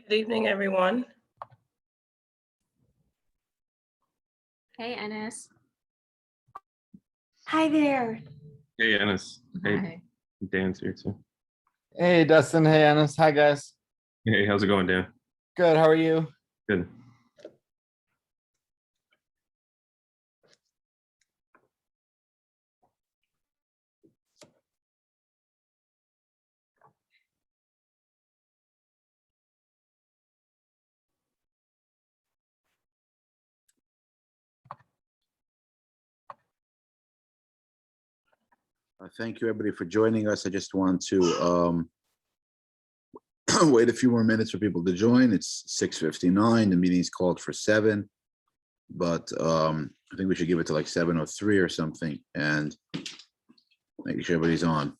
Good evening, everyone. Hey, Ennis. Hi there. Hey, Ennis. Hey, Hi. Dan's here too. Hey, Dustin. Hey, Ennis. Hi, guys. Hey, how's it going, Dan? Good. How are you? Good. Thank you, everybody, for joining us. I just want to wait a few more minutes for people to join. It's 6:59. The meeting's called for 7, but I think we should give it to like 7:03 or something and make sure everybody's on.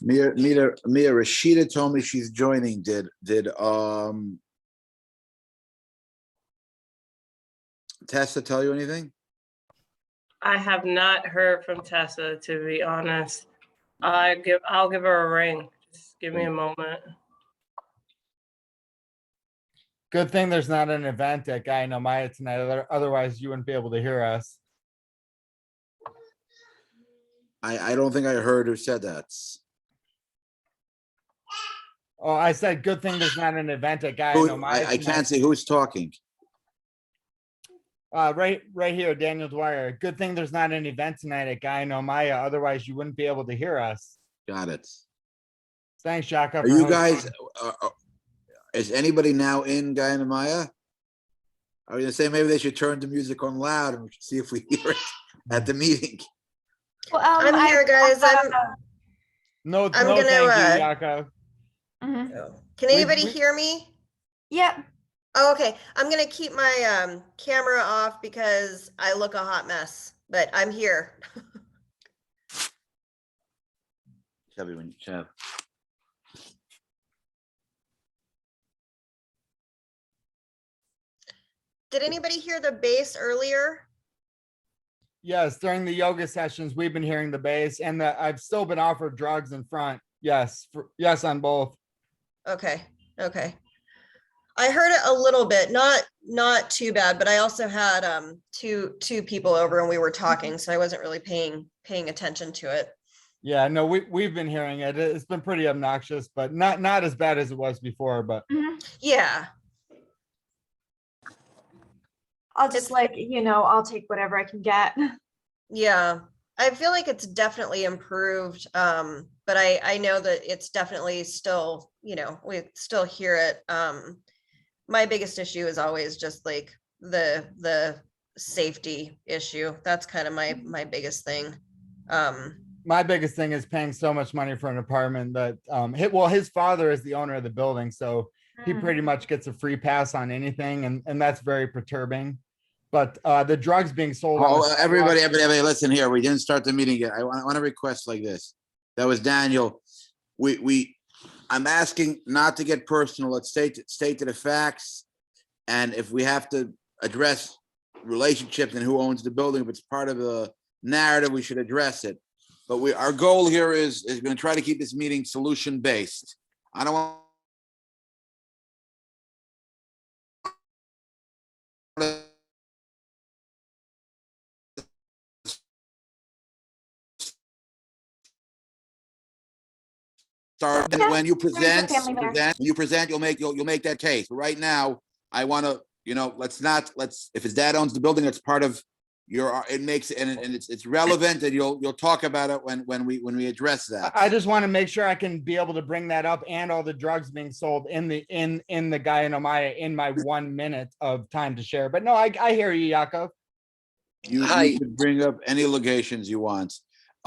Mia Rashida told me she's joining. Did Tessa tell you anything? I have not heard from Tessa, to be honest. I'll give her a ring. Just give me a moment. Good thing there's not an event at Guy Nomaya tonight. Otherwise, you wouldn't be able to hear us. I don't think I heard who said that. Oh, I said good thing there's not an event at Guy Who- Nomaya. I can't see who's talking. Right here, Daniel Dwyer. Good thing there's not an event tonight at Guy Nomaya. Otherwise, you wouldn't be able to hear us. Got it. Thanks, Shaka. Are you guys, is anybody now in Guyana? I was gonna say maybe they should turn the music on loud and we should see if we hear it at the meeting. Well, I'm here, guys. No, I'm no, gonna, thank you, Yaka. Can anybody hear me? Yep. Oh, okay. I'm gonna keep my camera off because I look a hot mess, but I'm here. Chevy, when you Chev. Did anybody hear the bass earlier? Yes, during the yoga sessions, we've been hearing the bass, and I've still been offered drugs in front. Yes, yes on both. Okay, okay. I heard it a little bit, not too bad, but I also had two people over and we were talking, so I wasn't really paying attention to it. Yeah, no, we've been hearing it. It's been pretty obnoxious, but not as bad as it was before. But Yeah. I'll just I'll take whatever I can get. Yeah, I feel like it's definitely improved, but I know that it's definitely still, we still hear it. My biggest issue is always just like the safety issue. That's kind of my biggest thing. My biggest thing is paying so much money for an apartment that his father is the owner of the building, so he pretty much gets a free pass on anything, and that's very perturbing. But the drugs being sold. Everybody, listen here. We didn't start the meeting yet. I want to request like this. That was Daniel. I'm asking not to get personal. Let's state to the facts. And if we have to address relationships and who owns the building, if it's part of the narrative, we should address it. But our goal here is going to try to keep this meeting solution based. I don't want to start when you present, you'll make that case. But right now, I want to, if his dad owns the building, it's part of it makes and it's relevant, and you'll talk about it when we address that. I just want to make sure I can be able to bring that up, and all the drugs being sold in the Guy Nomaya in my 1 minute of time to share. But no, I hear you, Yaakov. You can bring up any allegations you want.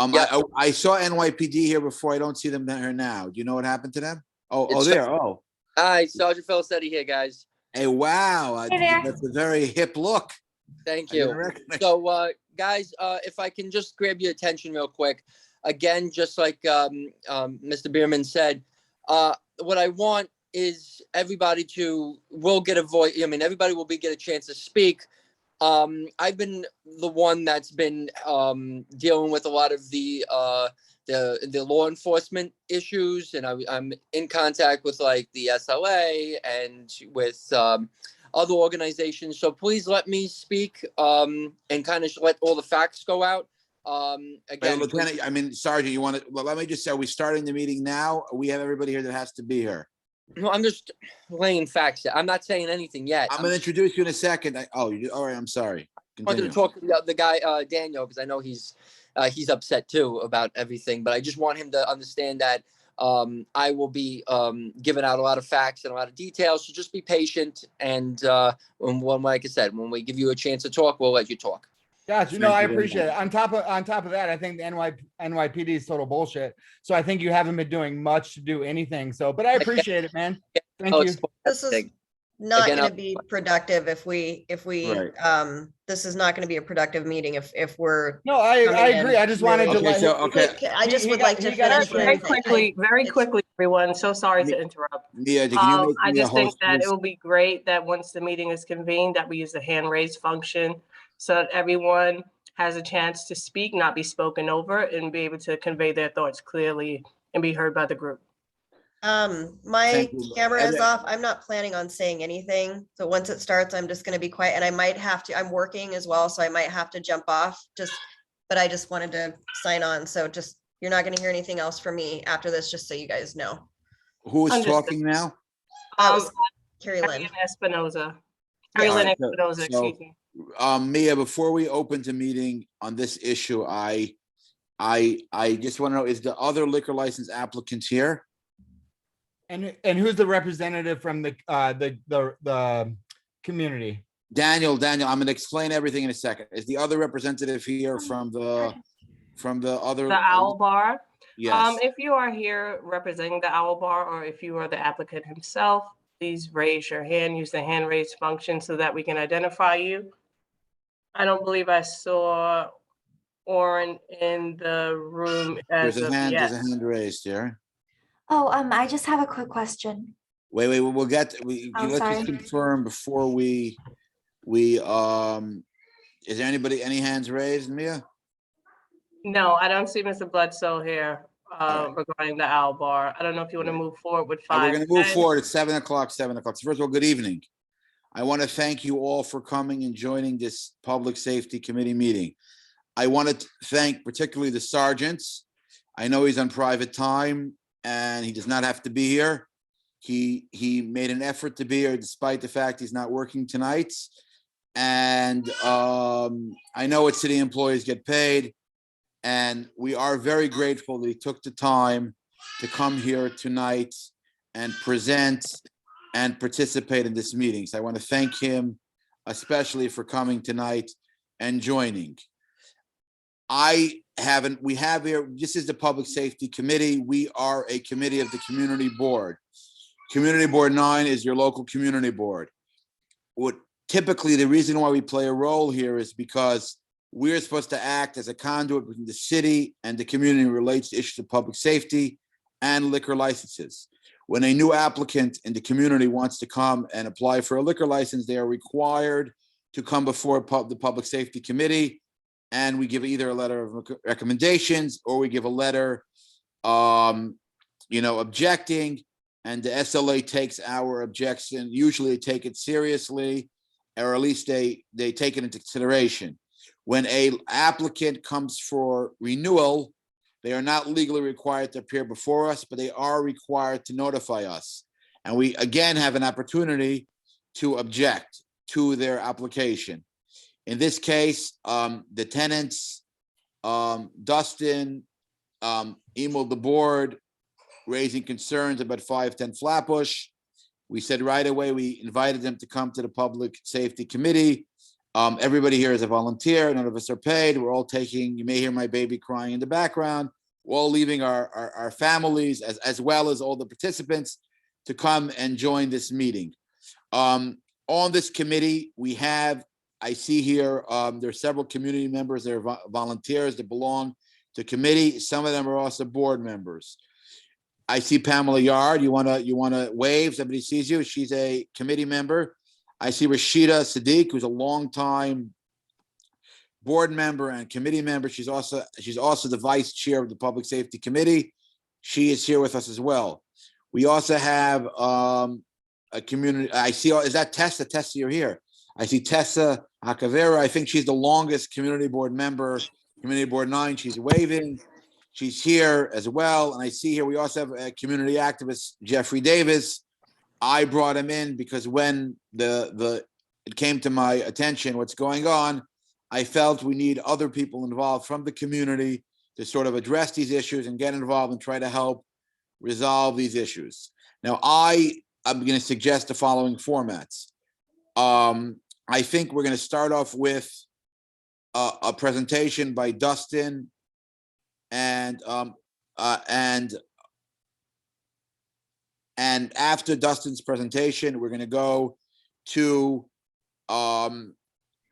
I saw NYPD here before. I don't see them here now. Do you know what happened to them? Oh, there. Oh, Hi, Sergeant Felicetti here, guys. Hey, wow, Hey there. that's a very hip look. Thank I didn't you. recognize- So, guys, if I can just grab your attention real quick, again, just like Mr. Bierman said, what I want is everybody will get a voice. I mean, everybody will get a chance to speak. I've been the one that's been dealing with a lot of the law enforcement issues, and I'm in contact with like the SLA and with other organizations. So please let me speak and kind of let all the facts go out. Hey, Again, Lieutenant, I mean, Sergeant, you want to, well, let me just say, are we starting the meeting now? We have everybody here that has to be here. no, I'm just laying facts. I'm not saying anything yet. I'm gonna introduce you in a second. All right, I'm sorry. wanted Continue. to talk to the guy Daniel, because I know he's upset too about everything, but I just want him to understand that I will be giving out a lot of facts and a lot of details. So just be patient, and like I said, when we give you a chance to talk, we'll let you talk. Gotcha. No, I appreciate it. On top of that, I think the NYPD is total bullshit. So I think you haven't been doing much to do anything. So, but I appreciate it, man. Thank Oh, you. This is not Again, gonna be productive if we, Right. this is not gonna be a productive meeting if we're. No, I coming agree. in I just wanted to really- let. Okay. I just He would got- like to he got finish. answered. Very what I'm saying. quickly, very It's- quickly, everyone. So sorry to interrupt. Mia, can you make I me a just think host? that it please? will be great that once the meeting is convened, that we use the hand raise function so that everyone has a chance to speak, not be spoken over, and be able to convey their thoughts clearly and be heard by the group. My Thank you. camera is And- off. I'm not planning on saying anything. So once it starts, I'm just gonna be quiet, and I might have to, I'm working as well, so I might have to jump off but I just wanted to sign on. So just, you're not gonna hear anything else from me after this, just so you guys know. Who is Understood. talking now? That Um, was Carrie Lynn. Carrie Espinoza. Yes. Carrie Lynn Alright, so- Espinoza, so- excuse me. Mia, before we open the meeting on this issue, I just want to know, is the other liquor license applicants here? And who's the representative from the community? Daniel, I'm gonna explain everything in a second. Is the other representative here from the other? The Owl Bar. Yes. If you are here representing the Owl Bar, or if you are the applicant himself, please raise your hand, use the hand raise function so that we can identify you. I don't believe I saw Oren in the room as There's of a hand yet. raised here. Oh, I just have a quick question. Wait, we'll get, Oh, let's sorry. just confirm before we, is there any hands raised, Mia? No, I don't see Mr. Bledsoe here All regarding the Owl Bar. I don't know if you want to move forward with We're 5. gonna move forward. It's 7:00. First of all, good evening. I want to thank you all for coming and joining this Public Safety Committee meeting. I want to thank particularly the sergeants. I know he's on private time and he does not have to be here. He made an effort to be here despite the fact he's not working tonight. And I know what city employees get paid. And we are very grateful that he took the time to come here tonight and present and participate in this meeting. So I want to thank him especially for coming tonight and joining. We have here, this is the Public Safety Committee. We are a committee of the Community Board. Community Board 9 is your local community board. Typically, the reason why we play a role here is because we're supposed to act as a conduit between the city and the community relates to issues of public safety and liquor licenses. When a new applicant in the community wants to come and apply for a liquor license, they are required to come before the Public Safety Committee, and we give either a letter of recommendations or we give a letter, objecting, and the SLA takes our objection. Usually they take it seriously, or at least they take it into consideration. When a applicant comes for renewal, they are not legally required to appear before us, but they are required to notify us. And we again have an opportunity to object to their application. In this case, the tenants, Dustin, emailed the board raising concerns about 510 Flatbush. We said right away, we invited them to come to the Public Safety Committee. Everybody here is a volunteer. None of us are paid. We're all taking, you may hear my baby crying in the background. We're all leaving our families as well as all the participants to come and join this meeting. on this committee, we have, I see here, there are several community members, there are volunteers that belong to committee. Some of them are also board members. I see Pamela Yard. You wanna wave? Somebody sees you. She's a committee member. I see Rashida Sadiq, who's a longtime board member and committee member. She's also the vice chair of the Public Safety Committee. She is here with us as well. We also have a community, I see, is that Tessa? Tessa, you're here. I see Tessa Acavera. I think she's the longest community board member, Community Board 9. She's waving. She's here as well. And I see here, we also have a community activist, Jeffrey Davis. I brought him in because when it came to my attention, what's going on, I felt we need other people involved from the community to sort of address these issues and get involved and try to help resolve these issues. Now, I'm going to suggest the following formats. I think we're going to start off with a presentation by Dustin, and after Dustin's presentation, we're going to go to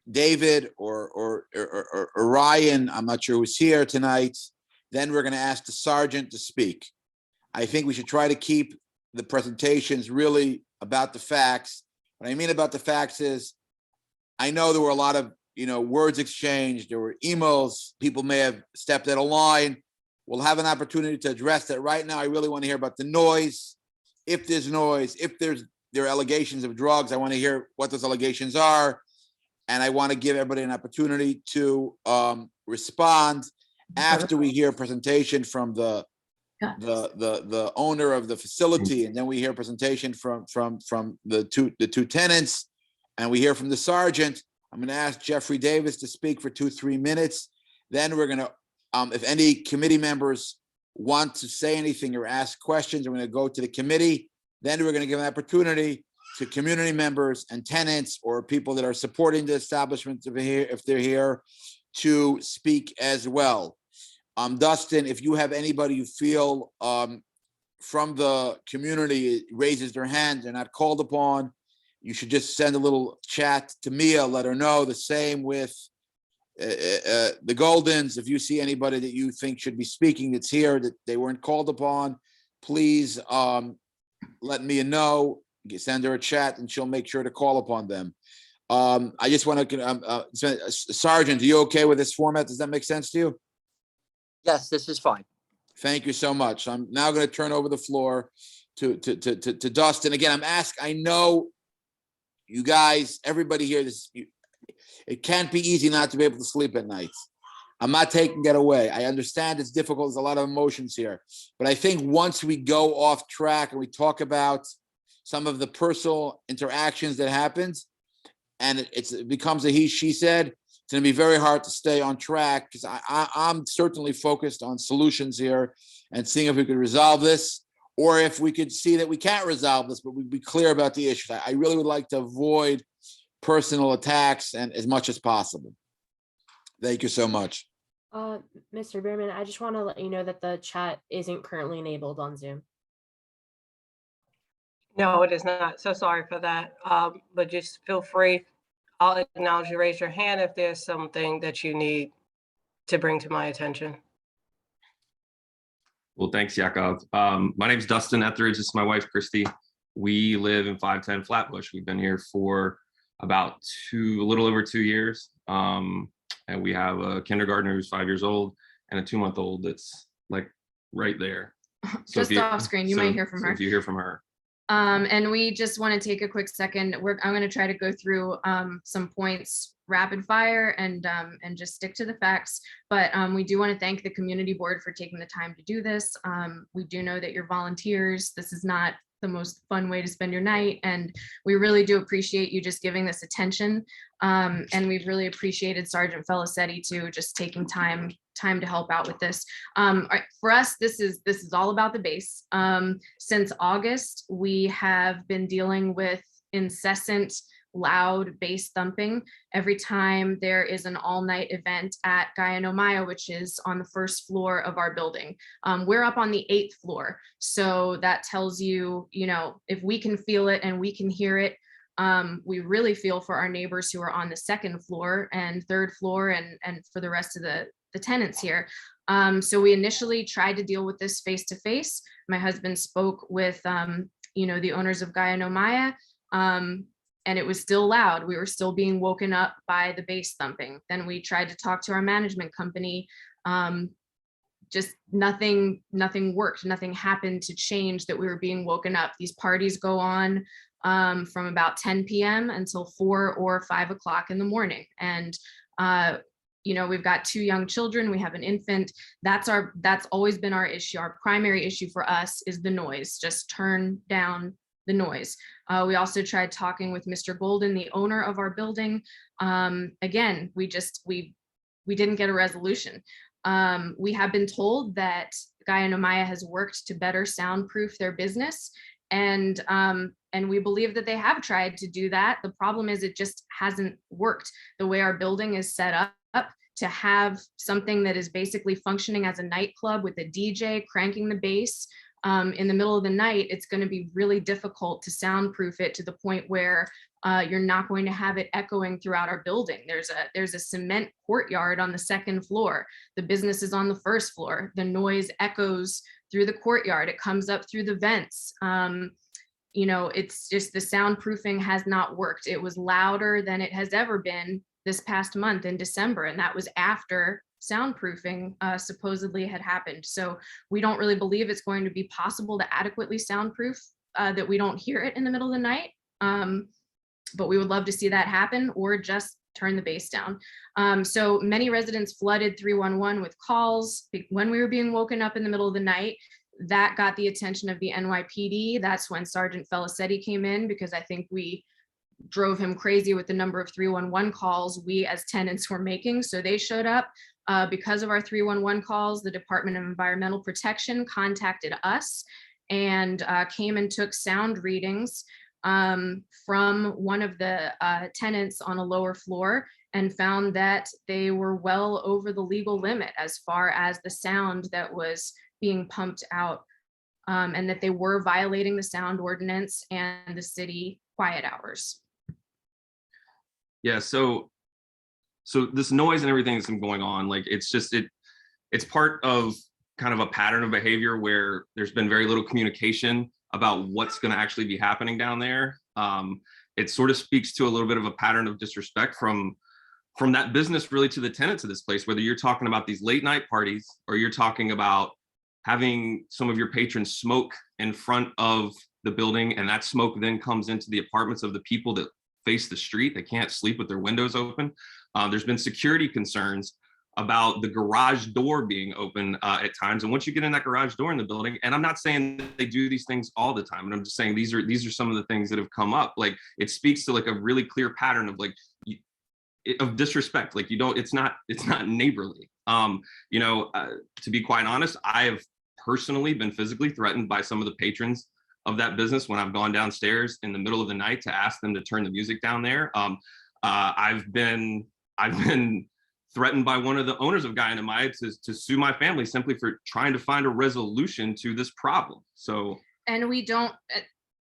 David or Ryan. I'm not sure who's here tonight. Then we're going to ask the sergeant to speak. I think we should try to keep the presentations really about the facts. What I mean about the facts is, I know there were a lot of, words exchanged. There were emails. People may have stepped out of line. We'll have an opportunity to address that. Right now, I really want to hear about the noise. If there's noise, if there are allegations of drugs, I want to hear what those allegations are. And I want to give everybody an opportunity to respond after we hear a presentation from the owner of the facility, and then we hear a presentation from the two tenants, and we hear from the sergeant. I'm going to ask Jeffrey Davis to speak for 2-3 minutes. Then we're going to, if any committee members want to say anything or ask questions, we're going to go to the committee. Then we're going to give an opportunity to community members and tenants or people that are supporting the establishment if they're here to speak as well. Dustin, if you have anybody you feel from the community raises their hand, they're not called upon, you should just send a little chat to Mia, let her know. The same with the Goldens. If you see anybody that you think should be speaking that's here, that they weren't called upon, please let Mia know. Send her a chat and she'll make sure to call upon them. I just want to, Sergeant, are you okay with this format? Does that make sense to you? Yes, this is fine. Thank you so much. I'm now going to turn over the floor to Dustin. Again, I know you guys, everybody here, it can't be easy not to be able to sleep at night. I'm not taking that away. I understand it's difficult. There's a lot of emotions here. But I think once we go off track and we talk about some of the personal interactions that happens, and it becomes a he, she said, it's going to be very hard to stay on track, because I'm certainly focused on solutions here and seeing if we could resolve this, or if we could see that we can't resolve this, but we'd be clear about the issues. I really would like to avoid personal attacks and as much as possible. Thank you so much. Mr. Bierman, I just want to let you know that the chat isn't currently enabled on Zoom. No, it is not. So sorry for that. But just feel free. I'll acknowledge you, raise your hand if there's something that you need to bring to my attention. Well, thanks, Yakov. My name's Dustin Etheridge. This is my wife, Christy. We live in 510 Flatbush. We've been here for about a little over 2 years. And we have a kindergartner who's 5 years old and a 2-month-old that's like right there. So Just off screen, you might hear from her. If you hear from her. And we just want to take a quick second. I'm going to try to go through some points rapid fire and just stick to the facts. But we do want to thank the community board for taking the time to do this. We do know that you're volunteers. This is not the most fun way to spend your night, and we really do appreciate you just giving this attention. And we've really appreciated Sergeant Felicetti too, just taking time to help out with this. For us, this is all about the base. Since August, we have been dealing with incessant loud bass thumping every time there is an all-night event at Gaia No Maya, which is on the first floor of our building. We're up on the 8th floor, so that tells you, if we can feel it and we can hear it, We really feel for our neighbors who are on the second floor and third floor and for the rest of the tenants here. So we initially tried to deal with this face to face. My husband spoke with, the owners of Gaia No Maya, and it was still loud. We were still being woken up by the bass thumping. Then we tried to talk to our management company. Just nothing worked. Nothing happened to change that we were being woken up. These parties go on from about 10 p.m. until 4 or 5 o'clock in the morning. And we've got 2 young children. We have an infant. That's always been our issue. Our primary issue for us is the noise. Just turn down the noise. We also tried talking with Mr. Golden, the owner of our building. Again, we didn't get a resolution. We have been told that Gaia No Maya has worked to better soundproof their business. And we believe that they have tried to do that. The problem is it just hasn't worked. The way our building is set up to have something that is basically functioning as a nightclub with a DJ cranking the bass in the middle of the night, it's going to be really difficult to soundproof it to the point where you're not going to have it echoing throughout our building. There's a cement courtyard on the second floor. The business is on the first floor. The noise echoes through the courtyard. It comes up through the vents. It's just the soundproofing has not worked. It was louder than it has ever been this past month in December, and that was after soundproofing supposedly had happened. So we don't really believe it's going to be possible to adequately soundproof that we don't hear it in the middle of the night. But we would love to see that happen, or just turn the bass down. So many residents flooded 311 with calls when we were being woken up in the middle of the night. That got the attention of the NYPD. That's when Sergeant Felicetti came in, because I think we drove him crazy with the number of 311 calls we as tenants were making. So they showed up. Because of our 311 calls, the Department of Environmental Protection contacted us and came and took sound readings from one of the tenants on a lower floor, and found that they were well over the legal limit as far as the sound that was being pumped out, and that they were violating the sound ordinance and the city quiet hours. Yeah, so this noise and everything that's been going on, like it's part of kind of a pattern of behavior where there's been very little communication about what's going to actually be happening down there. It sort of speaks to a little bit of a pattern of disrespect from that business really to the tenants of this place, whether you're talking about these late night parties or you're talking about having some of your patrons smoke in front of the building, and that smoke then comes into the apartments of the people that face the street. They can't sleep with their windows open. There's been security concerns about the garage door being open at times. And once you get in that garage door in the building, and I'm not saying that they do these things all the time, and I'm just saying these are some of the things that have come up. Like, it speaks to like a really clear pattern of of disrespect. Like, it's not neighborly. To be quite honest, I have personally been physically threatened by some of the patrons of that business when I've gone downstairs in the middle of the night to ask them to turn the music down there. I've been threatened by one of the owners of Gaia No Maya to sue my family simply for trying to find a resolution to this problem. So, and we don't,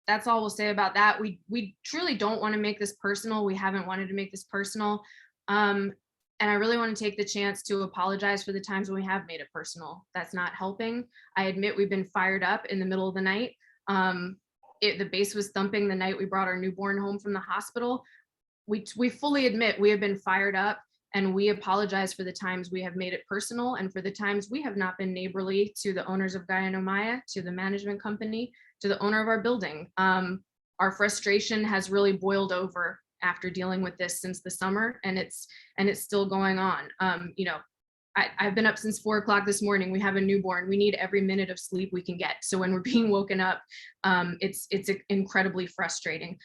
that's all we'll say about that. We truly don't want to make this personal. We haven't wanted to make this personal. And I really want to take the chance to apologize for the times when we have made it personal. That's not helping. I admit we've been fired up in the middle of the night. The bass was thumping the night we brought our newborn home from the hospital. We fully admit we have been fired up, and we apologize for the times we have made it personal, and for the times we have not been neighborly to the owners of Gaia No Maya, to the management company, to the owner of our building. Our frustration has really boiled over after dealing with this since the summer, and it's still going on. I've been up since 4 o'clock this morning. We have a newborn. We need every minute of sleep we can get. So when we're being woken up, it's incredibly frustrating.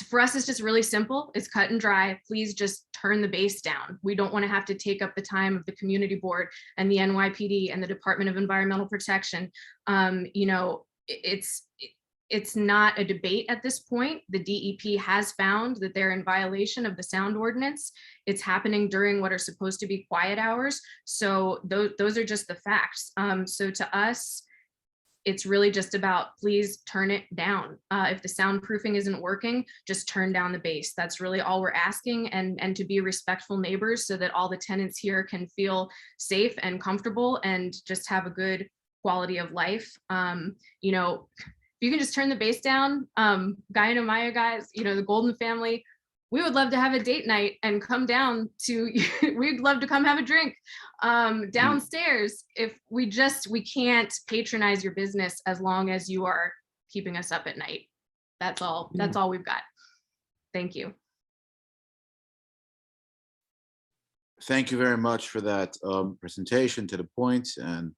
For us, it's just really simple. It's cut and dry. Please just turn the bass down. We don't want to have to take up the time of the community board and the NYPD and the Department of Environmental Protection. It's not a debate at this point. The DEP has found that they're in violation of the sound ordinance. It's happening during what are supposed to be quiet hours. So those are just the facts. So to us, it's really just about, please turn it down. If the soundproofing isn't working, just turn down the bass. That's really all we're asking, and to be respectful neighbors so that all the tenants here can feel safe and comfortable and just have a good quality of life. You know, if you can just turn the bass down, Guy and Amaya guys, you know, the Golden family, we would love to have a date night and come down to, we'd love to come have a drink downstairs. If we can't patronize your business as long as you are keeping us up at night. That's all we've got. Thank you. Thank you very much for that presentation, to the point, and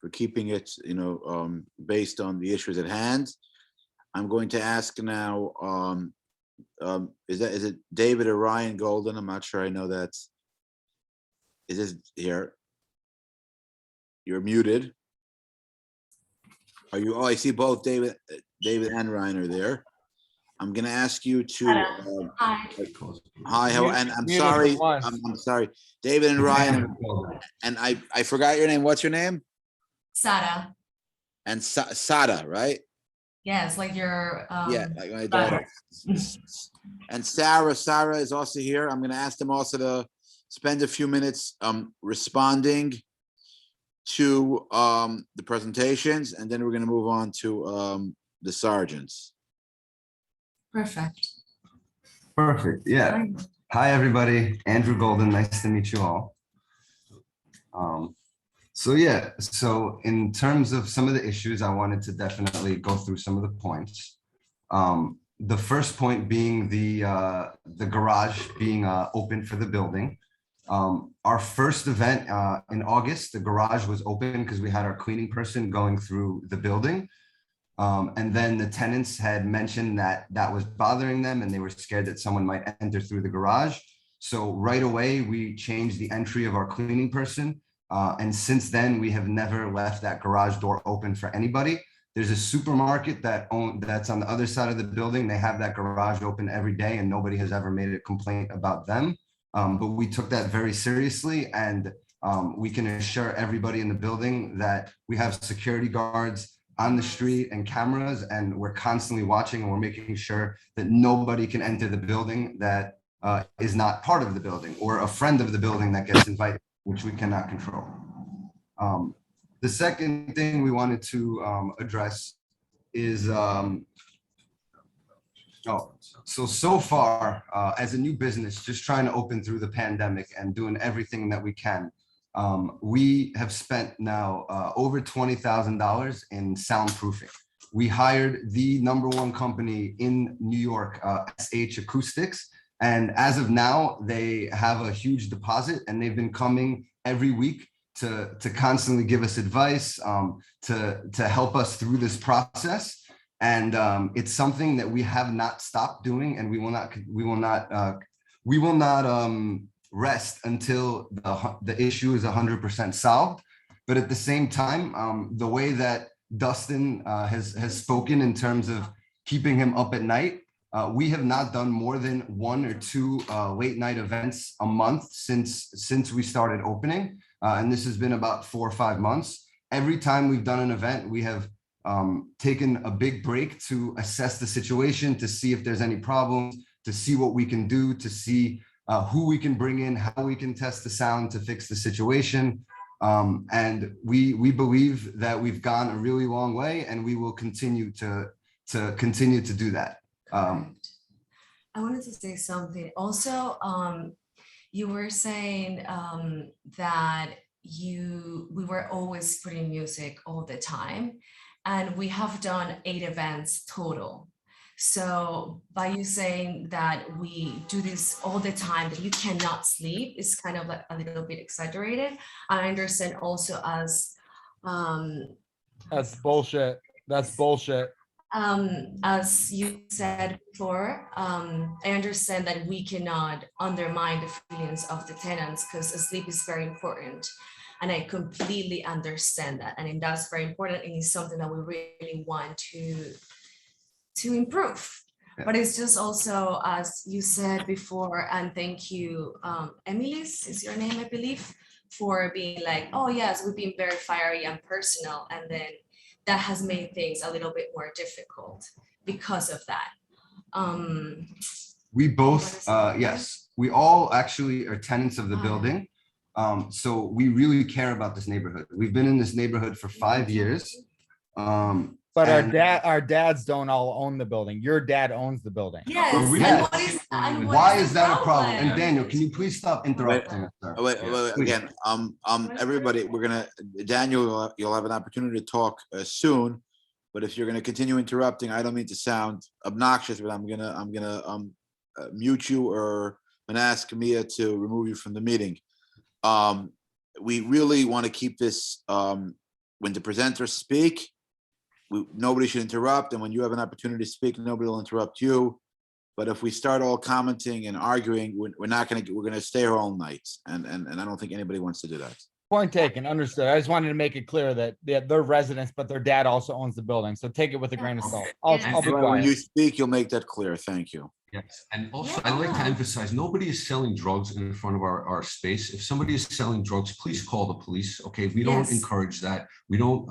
for keeping it, you know, based on the issues at hand. I'm going to ask now, is it David or Ryan Golden? I'm not sure. I know that. Is this here? You're muted. Are you? Oh, I see both David and Ryan are there. I'm going to ask you to. Hi. How? And I'm Muted sorry. for once. I'm sorry, David and Ryan. And I forgot your name. What's your name? Sada. And Sada, right? Yes, like your Yeah, like my daughter. And Sarah is also here. I'm going to ask them also to spend a few minutes responding to the presentations, and then we're going to move on to the sergeants. Perfect. Yeah. Hi, everybody. Andrew Golden. Nice to meet you all. So in terms of some of the issues, I wanted to definitely go through some of the points. The first point being the garage being open for the building. Our first event in August, the garage was open because we had our cleaning person going through the building. And then the tenants had mentioned that was bothering them and they were scared that someone might enter through the garage. So right away, we changed the entry of our cleaning person. And since then, we have never left that garage door open for anybody. There's a supermarket that's on the other side of the building. They have that garage open every day and nobody has ever made a complaint about them. But we took that very seriously, and we can assure everybody in the building that we have security guards on the street and cameras, and we're constantly watching, and we're making sure that nobody can enter the building that is not part of the building or a friend of the building that gets invited, which we cannot control. The second thing we wanted to address is, so far, as a new business, just trying to open through the pandemic and doing everything that we can, we have spent now over $20,000 in soundproofing. We hired the #1 company in New York, SH Acoustics. And as of now, they have a huge deposit, and they've been coming every week to constantly give us advice, to help us through this process. And it's something that we have not stopped doing, and we will not rest until the issue is 100% solved. But at the same time, the way that Dustin has spoken in terms of keeping him up at night, we have not done more than 1 or 2 late night events a month since we started opening. And this has been about 4 or 5 months. Every time we've done an event, we have taken a big break to assess the situation, to see if there's any problems, to see what we can do, to see who we can bring in, how we can test the sound to fix the situation. And we believe that we've gone a really long way, and we will continue to do that. I wanted to say something. Also, you were saying that we were always putting music all the time, and we have done 8 events total. So by you saying that we do this all the time, that you cannot sleep, is kind of like a little bit exaggerated. I understand also as That's bullshit. That's bullshit. As you said before, I understand that we cannot undermine the feelings of the tenants because sleep is very important. And I completely understand that. And that's very important. And it's something that we really want to improve. Yeah. But it's just also, as you said before, and thank you, Emily's is your name, I believe, for being like, oh yes, we've been very fiery and personal. And then that has made things a little bit more difficult because of that. We both, wanna say yes, we all actually are tenants of the Ah. building. So we really care about this neighborhood. We've been in this neighborhood for 5 years. But our and- dads don't all own the building. Your dad owns the building. Yes, we- and what is, and what Why the is that a problem? problem? And Daniel, can you please stop interrupting us, sir? Oh, wait, Please. again, everybody, we're gonna, Daniel, you'll have an opportunity to talk soon. But if you're gonna continue interrupting, I don't mean to sound obnoxious, but I'm gonna mute you, or I'm gonna ask Mia to remove you from the meeting. We really want to keep this, when the presenters speak, nobody should interrupt, and when you have an opportunity to speak, nobody will interrupt you. But if we start all commenting and arguing, we're gonna stay here all night, and I don't think anybody wants to do that. Point taken, understood. I just wanted to make it clear that they're residents, but their dad also owns the building. So take it with a grain of salt. I'll be When you quiet. speak, you'll make that clear. Thank you. Yes, and also I'd like to Yeah. emphasize, nobody is selling drugs in front of our space. If somebody is selling drugs, please call the police, okay? We don't Yes. encourage that. We don't,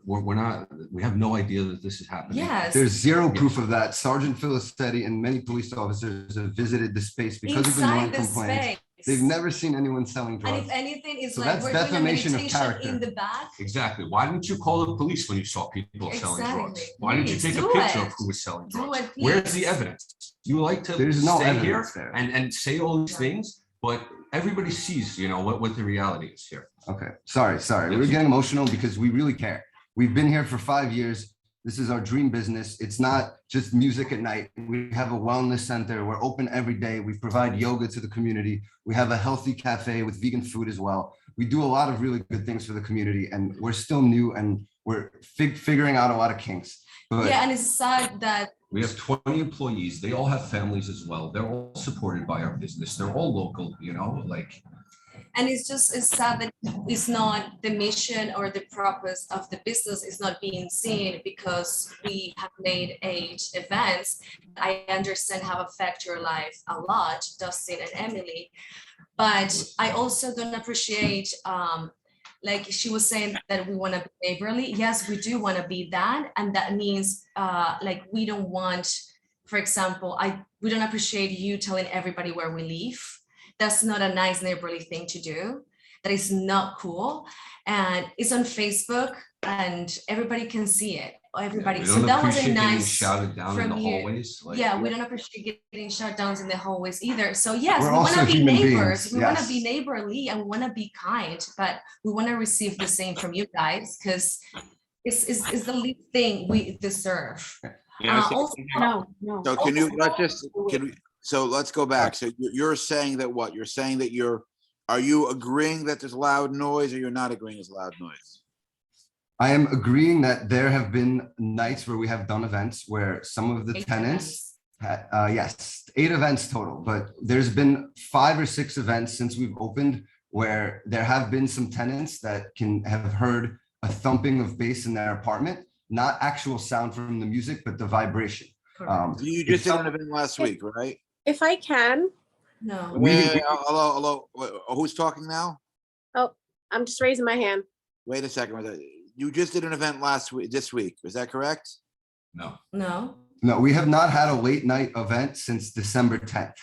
we're not, we have no idea that this is happening. Yes. There's zero proof of that. Sergeant Filistetti and many police officers have visited the space because of the noise Inside the complaints. space. They've never seen anyone selling And drugs. if anything, it's So like that's we're doing a defamation of meditation character. in the back. Exactly. Why didn't you call the police when you saw people selling drugs? Exactly. Why didn't you Please take a do picture it. of who was selling Do drugs? it, Where's the please. evidence? You like to There's no stay here evidence there. and say all these things, but everybody sees, what the reality is here. Okay, sorry. We're getting emotional because we really care. We've been here for 5 years. This is our dream business. It's not just music at night. We have a wellness center. We're open every day. We provide yoga to the community. We have a healthy cafe with vegan food as well. We do a lot of really good things for the community, and we're still new and we're figuring out a lot of kinks. But Yeah, and it's sad that We have 20 employees. They all have families as well. They're all supported by our business. They're all local, and it's sad that it's not the mission or the purpose of the business is not being seen because we have made 8 events. I understand have affect your life a lot, Dustin and Emily, but I also don't appreciate like she was saying that we want to be neighborly. Yes, we do want to be that, and that means like we don't want, for example, we don't appreciate you telling everybody where we live. That's not a nice neighborly thing to do. That is not cool. And it's on Facebook and everybody can see it. Everybody. We So don't that wasn't appreciate getting nice. shouted down in from the you. hallways. Yeah, we don't appreciate getting shut downs in the hallways either. So yes, We're we want also to be human neighbors. beings, We want to be yes. neighborly and we want to be kind, but we want to receive the same from you guys because it's the least thing we deserve. Also, No. So can you, so let's go back. So you're saying that what? You're saying that are you agreeing that there's loud noise, or you're not agreeing there's loud noise? I am agreeing that there have been nights where we have done events where some of the 8 tenants, events. yes, 8 events total, but there's been 5 or 6 events since we've opened where there have been some tenants that can have heard a thumping of bass in their apartment, not actual sound from the music, but the vibration. Correct. You just did an event last week, right? If I can, No. Hello, who's talking now? I'm just raising my hand. Wait a second. You just did an event this week, is that correct? No. No. No, we have not had a late night event since December 10th.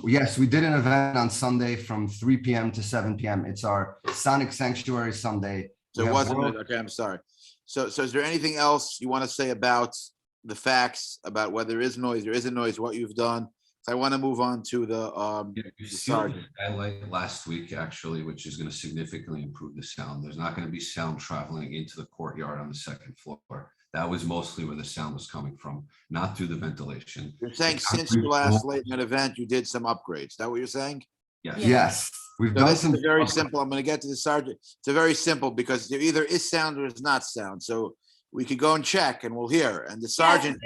Yes, we did an event on Sunday from 3 p.m. to 7 p.m. It's our Sonic Sanctuary Sunday. So We it have wasn't, world- okay, I'm sorry. So is there anything else you want to say about the facts, about whether there is noise, there isn't noise, what you've done? So I want to move on to the, You the sealed the sergeant. skylight last week, actually, which is going to significantly improve the sound. There's not going to be sound traveling into the courtyard on the 2nd floor. That was mostly where the sound was coming from, not through the ventilation. You're saying The since your concrete last wall- late night event, you did some upgrades. Is that what you're saying? Yes. Yes, we've So done this some. is very simple. I'm gonna get to the sergeant. It's a very simple because there either is sound or is not sound. So we could go and check and we'll hear. And the sergeant,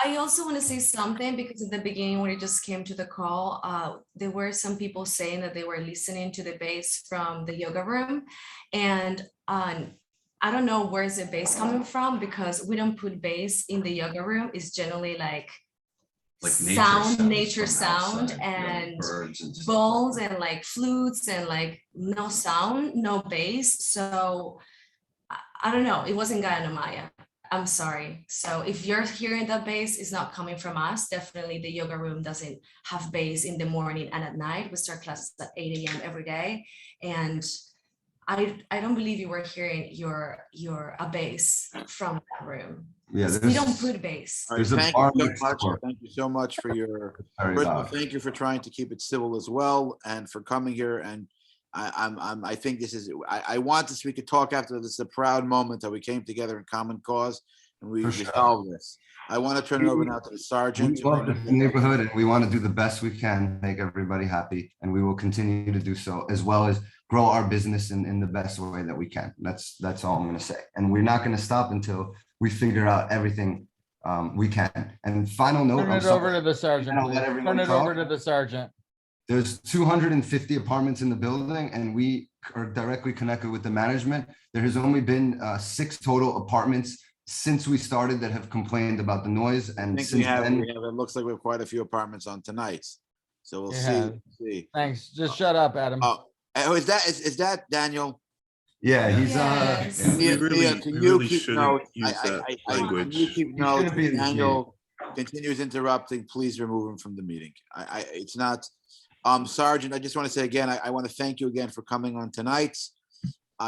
I also want to say something because at the beginning when it just came to the call, there were some people saying that they were listening to the bass from the yoga room. And I don't know where's the bass coming from because we don't put bass in the yoga room. It's generally like nature sound outside, and birds and stuff. bowls and like flutes and like no sound, no bass. So I don't know, it wasn't Gaia Namaya. I'm sorry. So if you're hearing that bass, it's not coming from us. Definitely the yoga room doesn't have bass in the morning and at night. We start classes at 8 a.m. every day. And I don't believe you were hearing a bass from that room. Yeah, We don't put bass. All right, There's a thank bar you so next much. door. Thank you so much for your, Very first of all, loud. thank you for trying to keep it civil as well and for coming here. And I think this is, I want this, we could talk after this, is a proud moment that we came together in common cause and we For sure. resolved this. I want to turn it over now to the sergeant. We love the neighborhood and we want to do the best we can, make everybody happy, and we will continue to do so, as well as grow our business in the best way that we can. That's all I'm gonna say. And we're not gonna stop until we figure out everything we can. And final note, Turn I'm it over sorry, to the sergeant. I'll let Please. everyone Turn it talk. over to the sergeant. There's 250 apartments in the building and we are directly connected with the management. There has only been 6 total apartments since we started that have complained about the noise, I and think since then, it looks like we have quite a few apartments on tonight's. So we'll Yeah. see. Thanks. Just shut up, Adam. Oh, is that Daniel? yeah, he's Yes. Yeah, Mia, we Mia, can we you really keep shouldn't notes? use that Can you language. keep He notes? shouldn't be in this Daniel continues interrupting. Please remove him from the meeting. It's not. Sergeant, I just want to say again, I want to thank you again for coming on tonight.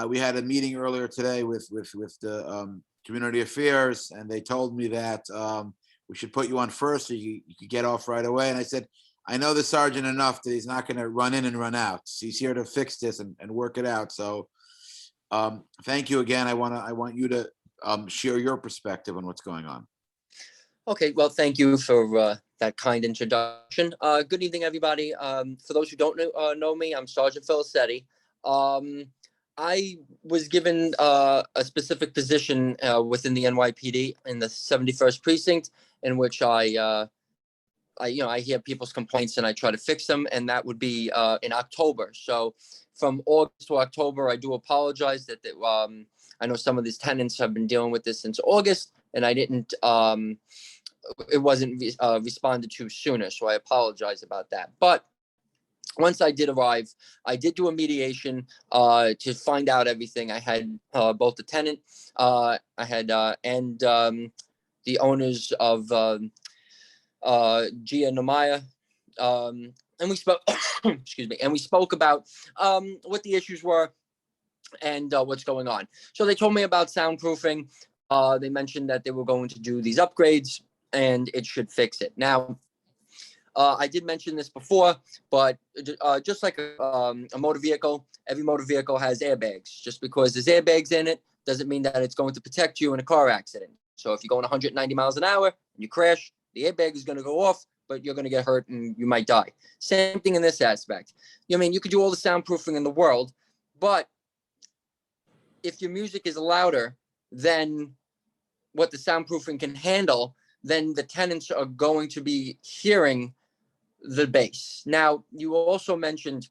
We had a meeting earlier today with the community affairs, and they told me that we should put you on first so you could get off right away. And I said, I know the sergeant enough that he's not going to run in and run out. He's here to fix this and work it out. So thank you again. I want you to share your perspective on what's going on. Okay, well, thank you for that kind introduction. Good evening, everybody. For those who don't know me, I'm Sergeant Felicetti. I was given a specific position within the NYPD in the 71st precinct, in which I hear people's complaints and I try to fix them, and that would be in October. So from August to October, I do apologize that I know some of these tenants have been dealing with this since August, and I didn't. It wasn't responded to sooner, so I apologize about that. But once I did arrive, I did do a mediation to find out everything. I had both the tenant, and the owners of Gia Namaya, and we spoke. Excuse me, and we spoke about what the issues were and what's going on. So they told me about soundproofing. They mentioned that they were going to do these upgrades, and it should fix it. Now, I did mention this before, but just like a motor vehicle, every motor vehicle has airbags. Just because there's airbags in it doesn't mean that it's going to protect you in a car accident. So if you're going 190 miles an hour and you crash, the airbag is going to go off, but you're going to get hurt and you might die. Same thing in this aspect. I mean, you could do all the soundproofing in the world, but if your music is louder than what the soundproofing can handle, then the tenants are going to be hearing the bass. Now, you also mentioned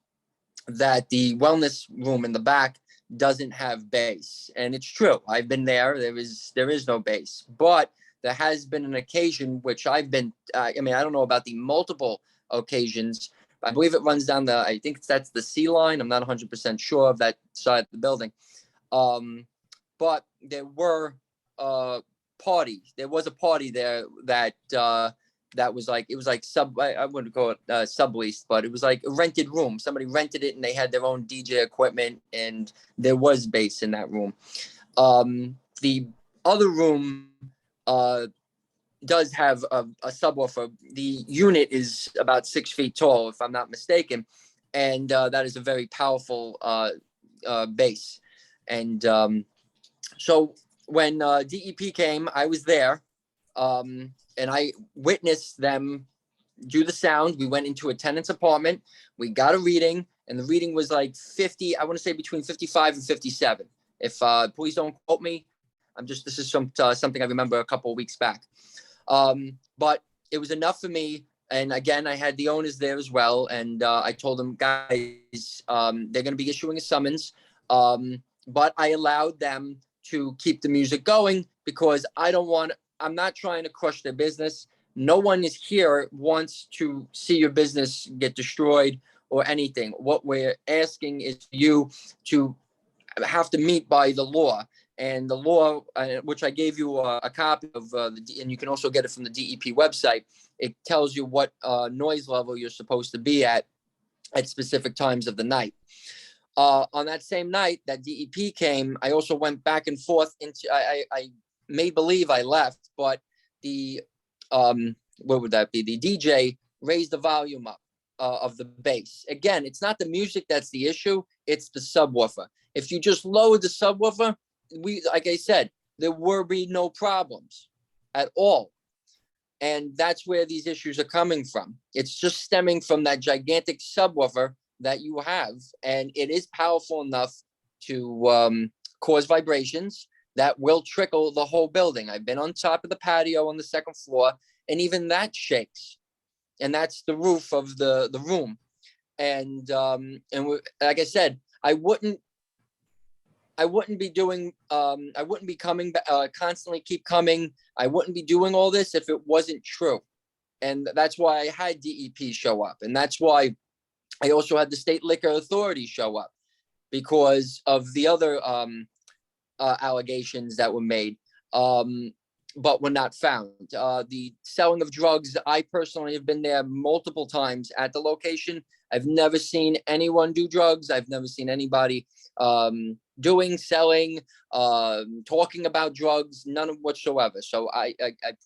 that the wellness room in the back doesn't have bass, and it's true. I've been there. There is no bass, but there has been an occasion which I've been. I don't know about the multiple occasions. I believe it runs down I think that's the C line. I'm not 100% sure of that side of the building. But there were parties. There was a party there that was like, it was like I wouldn't call it subleased, but it was like a rented room. Somebody rented it and they had their own DJ equipment, and there was bass in that room. The other room does have a subwoofer. The unit is about 6 feet tall, if I'm not mistaken, and that is a very powerful bass. And so when DEP came, I was there, and I witnessed them do the sound. We went into a tenant's apartment. We got a reading, and the reading was like 50. I want to say between 55 and 57. If please don't quote me. This is something I remember a couple of weeks back. But it was enough for me. And again, I had the owners there as well, and I told them, guys, they're going to be issuing a summons, but I allowed them to keep the music going because I'm not trying to crush their business. No one is here wants to see your business get destroyed or anything. What we're asking is for you to have to meet by the law. And the law, which I gave you a copy of, and you can also get it from the DEP website, it tells you what noise level you're supposed to be at specific times of the night. On that same night that DEP came, I also went back and forth into, I may believe I left, but the, what would that be? The DJ raised the volume up of the bass. Again, it's not the music that's the issue, it's the subwoofer. If you just lower the subwoofer, like I said, there will be no problems at all. And that's where these issues are coming from. It's just stemming from that gigantic subwoofer that you have. And it is powerful enough to cause vibrations that will trickle the whole building. I've been on top of the patio on the second floor, and even that shakes. And that's the roof of the room. And like I said, I wouldn't be doing, I wouldn't be coming, constantly keep coming. I wouldn't be doing all this if it wasn't true. And that's why I had DEP show up. And that's why I also had the State Liquor Authority show up, because of the other allegations that were made, but were not found. The selling of drugs, I personally have been there multiple times at the location. I've never seen anyone do drugs. I've never seen anybody doing, selling, talking about drugs, none of whatsoever. So I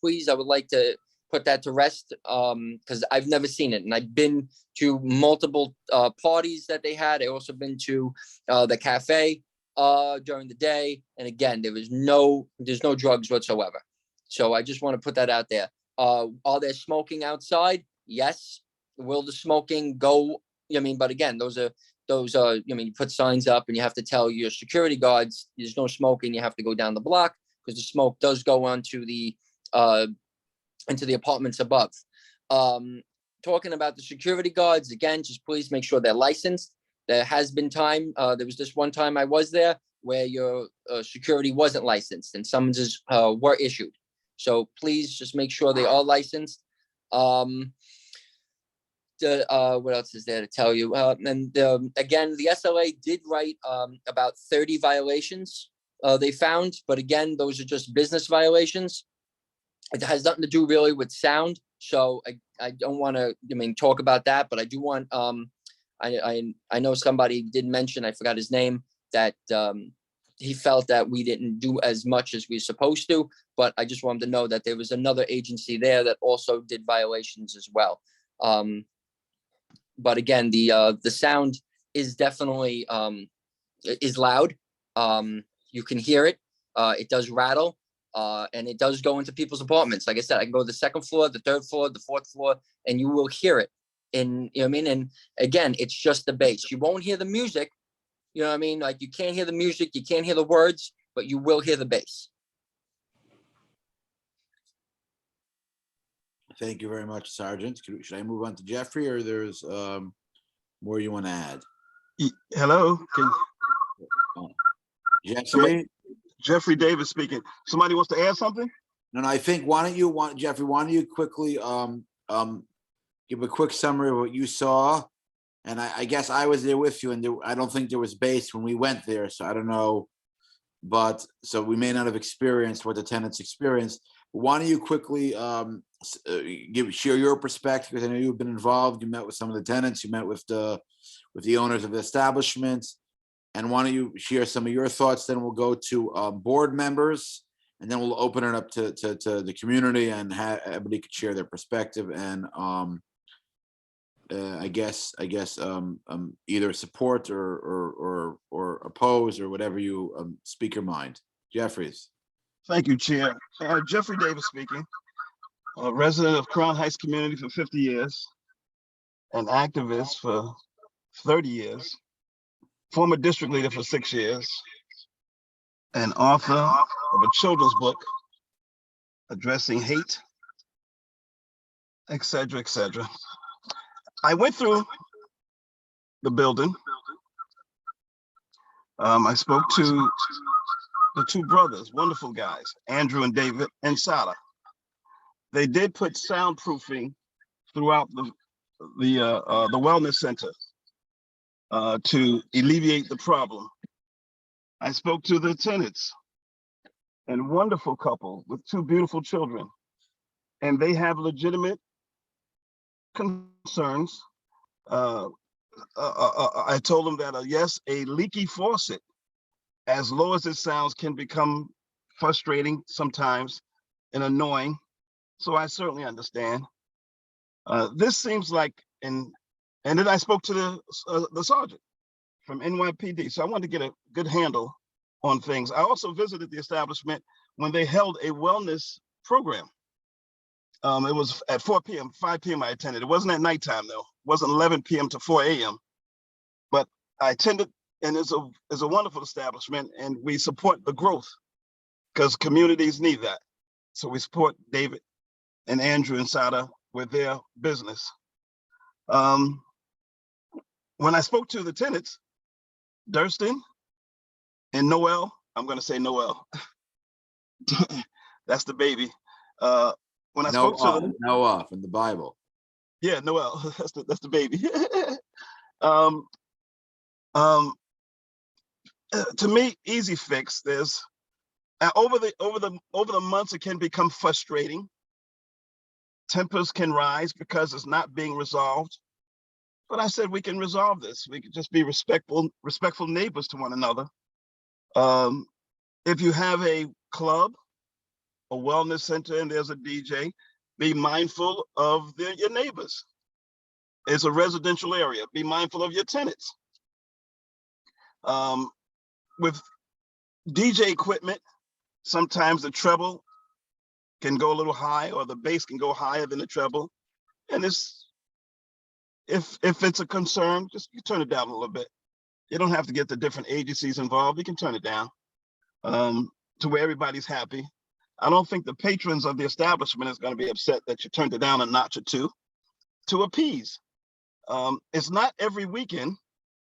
would like to put that to rest, because I've never seen it. And I've been to multiple parties that they had. I also been to the cafe during the day. And again, there's no drugs whatsoever. So I just want to put that out there. Are there smoking outside? Yes. Will the smoking go? I mean, but again, those are, I mean, you put signs up and you have to tell your security guards there's no smoking. You have to go down the block, because the smoke does go onto the into the apartments above. Talking about the security guards, again, just please make sure they're licensed. There has been time, there was this one time I was there where your security wasn't licensed and summonses were issued. So please just make sure they are licensed. What else is there to tell you? And again, the SLA did write about 30 violations they found, but again, those are just business violations. It has nothing to do really with sound. So I don't want to, talk about that, but I do want, I know somebody did mention, I forgot his name, that he felt that we didn't do as much as we were supposed to, but I just wanted to know that there was another agency there that also did violations as well. But again, the sound is definitely is loud. You can hear it. It does rattle, and it does go into people's apartments. Like I said, I can go to the second floor, the third floor, the fourth floor, and you will hear it. And you know what I mean? And again, it's just the bass. You won't hear the music. You know what I mean? Like, you can't hear the music, you can't hear the words, but you will hear the bass. Thank you very much, Sergeant. Should I move on to Jeffrey, or there's more you want to add? Hello, Jeffrey? Jeffrey Davis speaking. Somebody wants to add something? No, I think, Jeffrey, why don't you quickly give a quick summary of what you saw? And I guess I was there with you, and I don't think there was bass when we went there, so I don't know. But so we may not have experienced what the tenants experienced. Why don't you quickly share your perspective, because I know you've been involved. You met with some of the tenants, you met with the owners of the establishment, and why don't you share some of your thoughts? Then we'll go to board members, and then we'll open it up to the community, and everybody could share their perspective, and I guess either support or oppose, or whatever you speak your mind. Jeffries. Thank you, Chair. Jeffrey Davis speaking. A resident of Crown Heights community for 50 years, an activist for 30 years, former district leader for 6 years, an author of a children's book addressing hate, etc., etc. I went through the building. I spoke to the two brothers, wonderful guys, Andrew and David, and Sada. They did put soundproofing throughout the wellness center to alleviate the problem. I spoke to the tenants and wonderful couple with 2 beautiful children. And they have legitimate concerns. I told them that, yes, a leaky faucet, as low as it sounds, can become frustrating sometimes and annoying. So I certainly understand. This seems like, and then I spoke to the sergeant from NYPD. So I wanted to get a good handle on things. I also visited the establishment when they held a wellness program. It was at 4 p.m., 5 p.m. I attended. It wasn't at nighttime though. It wasn't 11 p.m. to 4 a.m. But I attended, and it's a wonderful establishment, and we support the growth because communities need that. So we support David and Andrew and Sada with their business. When I spoke to the tenants, Durston and Noel, I'm going to say Noel. That's the baby. When I spoke to them, Noah from the Bible. Yeah, Noel. That's the baby. To me, easy fix. There's over the months, it can become frustrating. Tempers can rise because it's not being resolved. But I said we can resolve this. We can just be respectful neighbors to one another. If you have a club, a wellness center, and there's a DJ, be mindful of your neighbors. It's a residential area. Be mindful of your tenants. With DJ equipment, sometimes the treble can go a little high, or the bass can go higher than the treble. And if it's a concern, just you turn it down a little bit. You don't have to get the different agencies involved. You can turn it down to where everybody's happy. I don't think the patrons of the establishment is going to be upset that you turned it down a notch or two to appease. It's not every weekend,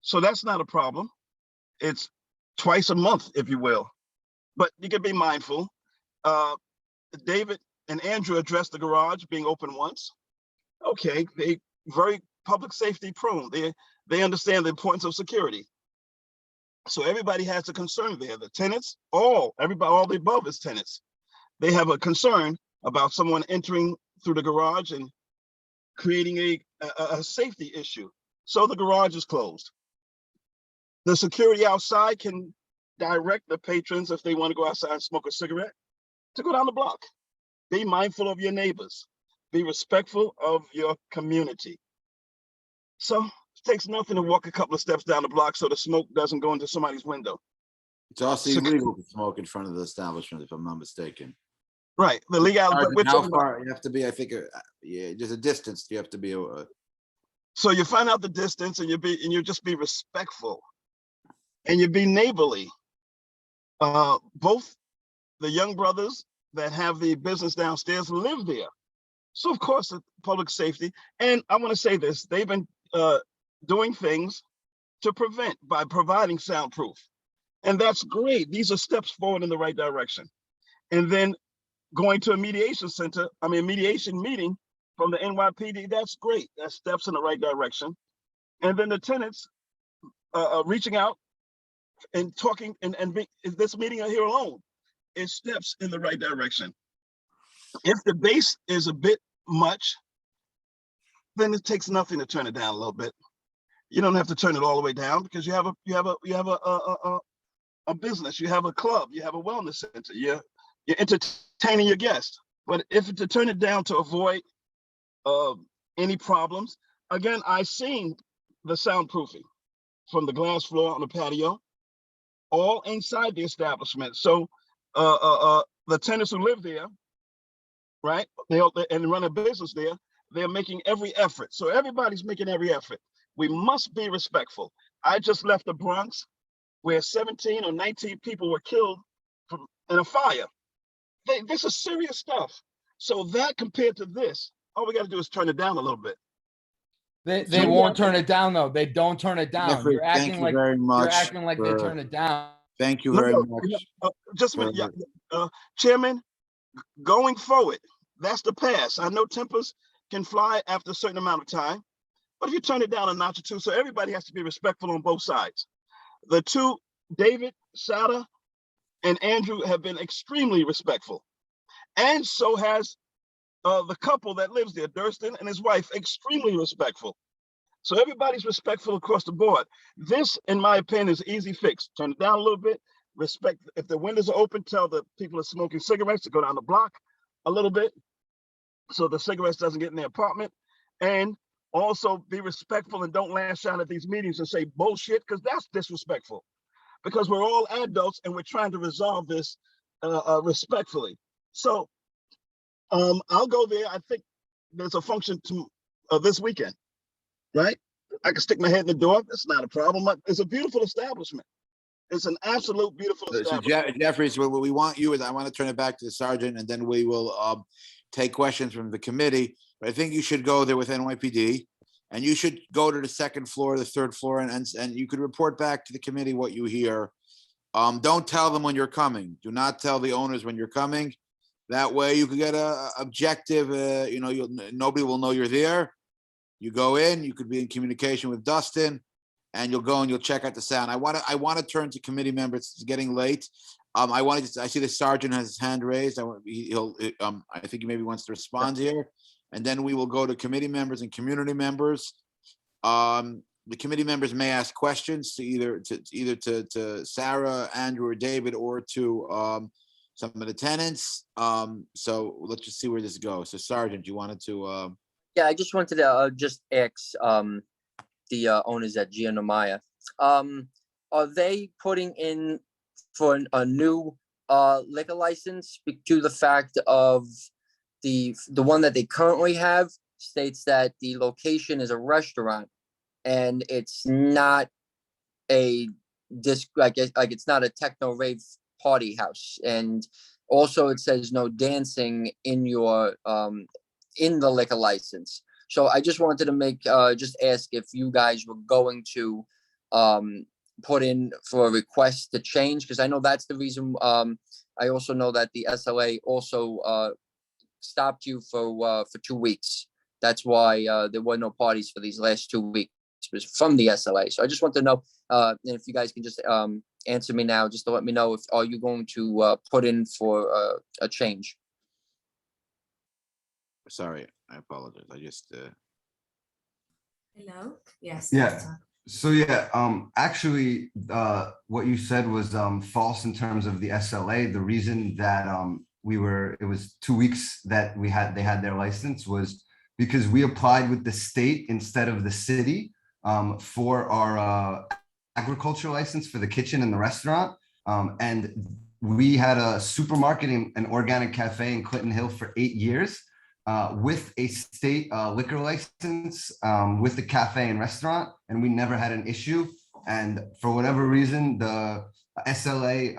so that's not a problem. It's twice a month, if you will, but you can be mindful. David and Andrew addressed the garage being open once. Okay, they very public safety prone. They understand the importance of security. So everybody has a concern there. The tenants, all the above is tenants. They have a concern about someone entering through the garage and creating a safety issue. So the garage is closed. The security outside can direct the patrons, if they want to go outside and smoke a cigarette, to go down the block. Be mindful of your neighbors. Be respectful of your community. So it takes nothing to walk a couple of steps down the block so the smoke doesn't go into somebody's window. It's also illegal to smoke in front of the establishment, if I'm not mistaken. Right, the legality. How far you have to be? I think yeah, there's a distance you have to be. So you find out the distance, and you just be respectful, and you be neighborly. Both the young brothers that have the business downstairs live there, so of course it's public safety. And I want to say this: they've been doing things to prevent by providing soundproof, and that's great. These are steps forward in the right direction. And then going to a mediation meeting from the NYPD, that's great. That's steps in the right direction. And then the tenants reaching out and talking this meeting here alone is steps in the right direction. If the bass is a bit much, then it takes nothing to turn it down a little bit. You don't have to turn it all the way down because you have a business, you have a club, you have a wellness center, you're entertaining your guests. But if to turn it down to avoid any problems, again, I've seen the soundproofing from the glass floor on the patio, all inside the establishment. So the tenants who live there, right, and run a business there, they're making every effort. So everybody's making every effort. We must be respectful. I just left the Bronx where 17 or 19 people were killed in a fire. This is serious stuff. So that compared to this, all we got to do is turn it down a little bit. They won't turn it down though. They don't turn it down. Jeffrey, You're acting like very much you're acting like they turn it down. Thank you very much. Just a minute, Chairman, going forward, that's the past. I know tempers can fly after a certain amount of time, but if you turn it down a notch or two, so everybody has to be respectful on both sides. The two, David, Sada, and Andrew have been extremely respectful. And so has the couple that lives there, Durston and his wife, extremely respectful. So everybody's respectful across the board. This, in my opinion, is easy fix. Turn it down a little bit. Respect, if the windows are open, tell the people are smoking cigarettes to go down the block a little bit so the cigarettes doesn't get in their apartment. And also be respectful and don't lash out at these meetings and say bullshit, because that's disrespectful. Because we're all adults and we're trying to resolve this respectfully. So I'll go there. I think there's a function to this weekend, right? I can stick my head in the door. That's not a problem. It's a beautiful establishment. It's an absolute beautiful So establishment. Jeffrey, so what we want you is, I want to turn it back to the sergeant, and then we will take questions from the committee. But I think you should go there with NYPD, and you should go to the second floor, the third floor, and you could report back to the committee what you hear. Don't tell them when you're coming. Do not tell the owners when you're coming. That way you can get a objective, nobody will know you're there. You go in, you could be in communication with Dustin, and you'll go and you'll check out the sound. I want to turn to committee members. It's getting late. I see the sergeant has his hand raised. I think he maybe wants to respond here. And then we will go to committee members and community members. The committee members may ask questions to either to Sarah, Andrew, or David, or to some of the tenants. So let's just see where this goes. So Sergeant, you wanted to Yeah, I just wanted to just ask the owners at Giannomaya, are they putting in for a new liquor license to the fact of the one that they currently have states that the location is a restaurant and it's not a disc, like it's not a techno rave party house, and also it says no dancing in your in the liquor license. So I just wanted to make just ask if you guys were going to put in for a request to change, because I know that's the reason. I also know that the SLA also stopped you for 2 weeks. That's why there were no parties for these last 2 weeks. It was from the SLA. So I just want to know if you guys can just answer me now, just to let me know if are you going to put in for a change. sorry, I apologize. I just Hello? Yes. Yeah. So yeah, actually, what you said was false in terms of the SLA. The reason that it was 2 weeks that they had their license was because we applied with the state instead of the city for our agriculture license for the kitchen and the restaurant. And we had a supermarket and organic cafe in Clinton Hill for 8 years. With a state liquor license with the cafe and restaurant, and we never had an issue. And for whatever reason, the SLA,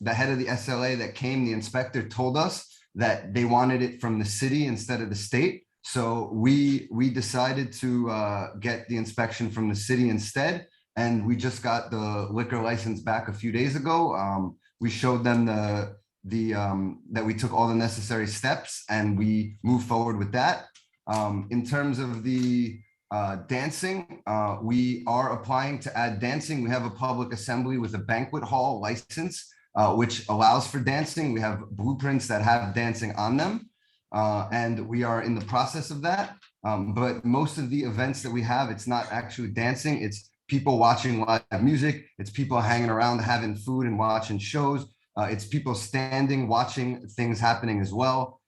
the head of the SLA that came, the inspector told us that they wanted it from the city instead of the state. So we decided to get the inspection from the city instead. And we just got the liquor license back a few days ago. We showed them that we took all the necessary steps and we moved forward with that. In terms of the dancing, we are applying to add dancing. We have a public assembly with a banquet hall license, which allows for dancing. We have blueprints that have dancing on them, and we are in the process of that. But most of the events that we have, it's not actually dancing. It's people watching live music. It's people hanging around, having food and watching shows. It's people standing, watching things happening as well.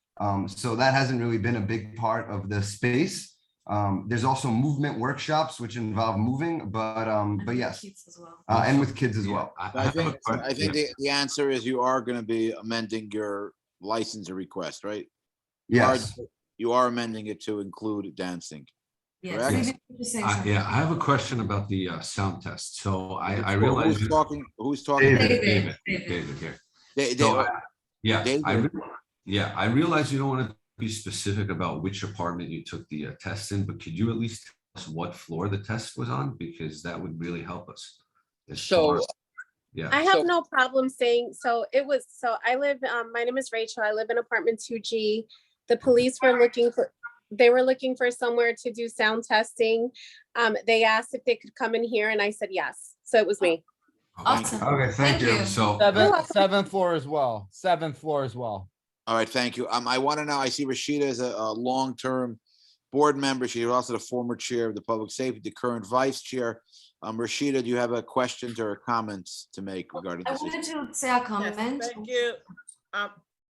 So that hasn't really been a big part of the space. There's also movement workshops, which involve moving, but yes, and with kids as well. I think the answer is you are going to be amending your license request, right? Yes. You are amending it to include dancing. Yes. Yeah, I have a question about the sound test. So I realize who's talking. Who's talking? David here. So, I realize you don't want to be specific about which apartment you took the test in, but could you at least tell us what floor the test was on? Because that would really help us. Yeah. I have no problem saying, so I live, my name is Rachel. I live in apartment 2G. The police were looking for somewhere to do sound testing. They asked if they could come in here and I said yes. So it was me. Awesome. Okay, thank you. So Seventh floor as well. Seventh floor as well. All right, thank you. I want to know, I see Rashida is a long-term board member. She's also the former chair of the Public Safety, the current vice chair. Rashida, do you have a questions or comments to make regarding I this? issue? wanted to say a Yes, comment. thank you.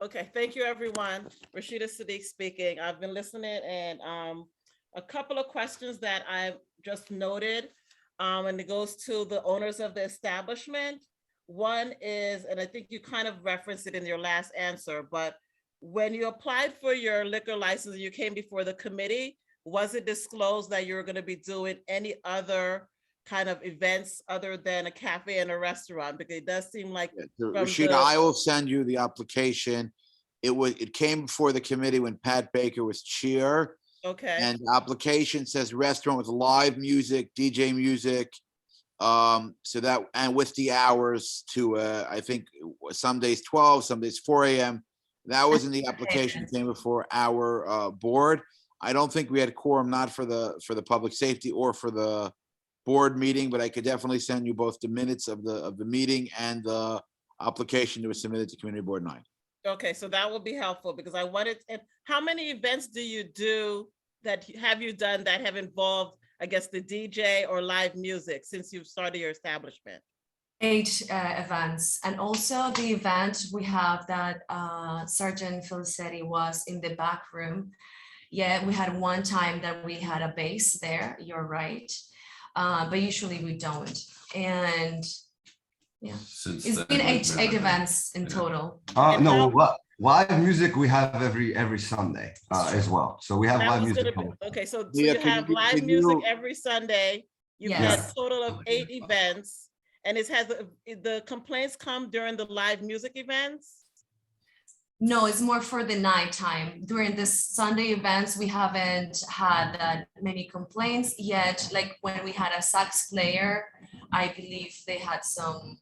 Okay, thank you, everyone. Rashida Sadiq speaking. I've been listening and a couple of questions that I've just noted. And it goes to the owners of the establishment. One is, and I think you kind of referenced it in your last answer, but when you applied for your liquor license, you came before the committee, was it disclosed that you were going to be doing any other kind of events other than a cafe and a restaurant? Because it does seem like from Rashida, the- I will send you the application. It came before the committee when Pat Baker was chair. Okay. And the application says restaurant with live music, DJ music. So that, and with the hours to, I think some days 12, some days 4 a.m. That was in the application that came before our board. I don't think we had quorum, not for the public safety or for the board meeting, but I could definitely send you both the minutes of the meeting and the application that was submitted to Community Board 9. Okay, so that will be helpful because I wanted, and how many events do you do that have you done that have involved, I guess, the DJ or live music since you've started your establishment? 8 events, and also the event we have that Sergeant Felicetti was in the back room. Yeah, we had one time that we had a base there, you're right, but usually we don't. And yeah, Since it's then, been we've eight never- events in Yeah. total. No, live music we have every Sunday as well. So we have That live was music. gonna be- Okay, so Yeah, you can have you- live can music you- every Sunday. You've had Yes. a total of 8 events, and the complaints come during the live music events? No, it's more for the nighttime. During the Sunday events, we haven't had that many complaints yet. Like when we had a sax player, I believe they had some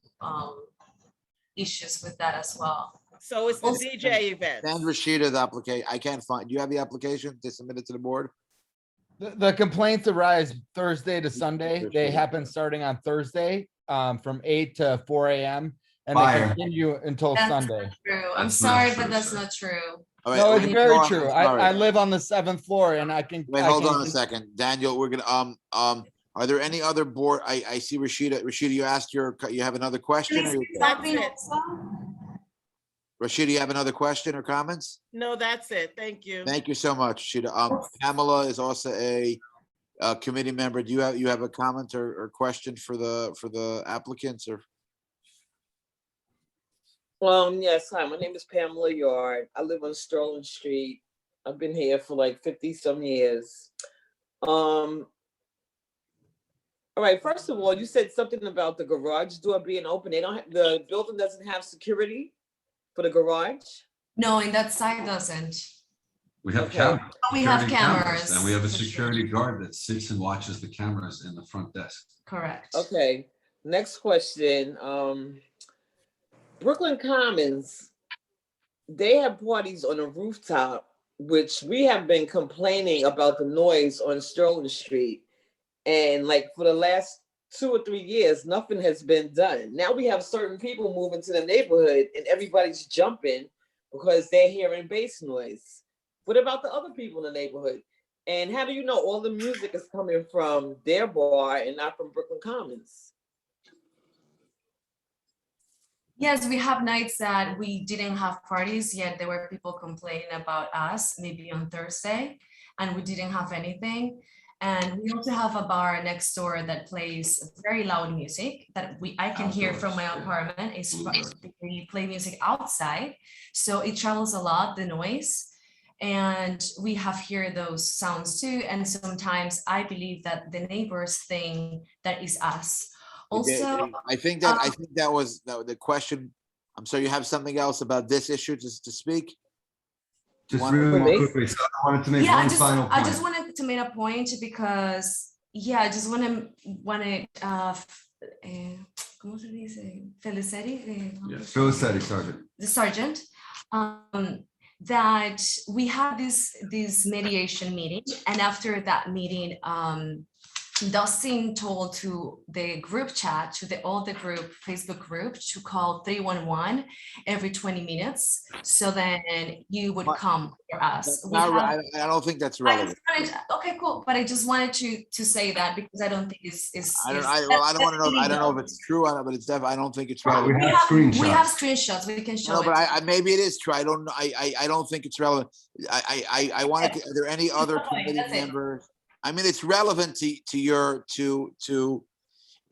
issues with that as well. So it's the Also- DJ event. Send Rashida the application. I can't find, do you have the application to submit it to the board? The complaints arise Thursday to Sunday. They Thursday. happen starting on Thursday, from 8 to 4 a.m. And they Fire. continue until That's Sunday. not true. I'm That's not sorry, true, but that's sir. not true. All right, No, let it's me very go on. true. Sorry. I live on the 7th floor and I can. Wait, I hold can- on a second. Daniel, we're gonna, are there any other board? I see Rashida. Rashida, you asked you have another question? Can I or say you- something it. also? Rashida, you have another question or comments? No, that's it. Thank you. Thank you so much, Rashida. Pamela is also a committee member. Do you have a comment or question for the applicants or? Yes, hi, my name is Pamela Yard. I live on Sterling Street. I've been here for like 50 some years. All right, first of all, you said something about the garage door being open. The building doesn't have security for the garage? No, and that side doesn't. We have Okay. cameras. We have security cameras. And we have a security guard that sits and watches the cameras in the front desk. Correct. Okay, next question. Brooklyn Commons, they have parties on a rooftop, which we have been complaining about the noise on Sterling Street. And like for the last 2 or 3 years, nothing has been done. Now we have certain people moving to the neighborhood and everybody's jumping because they're hearing bass noise. What about the other people in the neighborhood? And how do you know all the music is coming from their bar and not from Brooklyn Commons? Yes, we have nights that we didn't have parties yet. There were people complaining about us, maybe on Thursday, and we didn't have anything. And we also have a bar next door that plays very loud music that I can hear from my Outdoors, yeah. apartment. Outdoors. They play music outside, so it travels a lot, the noise. And we have heard those sounds too. And sometimes I believe that the neighbors think that is us. Also, I think that was the question. I'm sorry, you have something else about this issue just to speak? Just One- really quickly, so I wanted to make yeah, one final I just point. wanted to make a point because, yeah, I just wanted, ¿cómo se dice? Felicetti, Yes. Phil said it, Sergeant. the sergeant, that we had this mediation meeting, and after that meeting, Dustin told to the group chat, to all the group, Facebook group, to call 311 every 20 minutes. So then you would come for us. That's We not re- have- I don't think that's I relevant. just okay, cool. But I just wanted to say that because I don't think it's. I don't want to know. I don't know if it's true on it, but it's definitely, I don't think it's relevant. We have screenshots. We can show No, it. but maybe it is true. I don't know. I don't think it's relevant. I wanted to, are there any other committee That's it. members? I mean, it's relevant it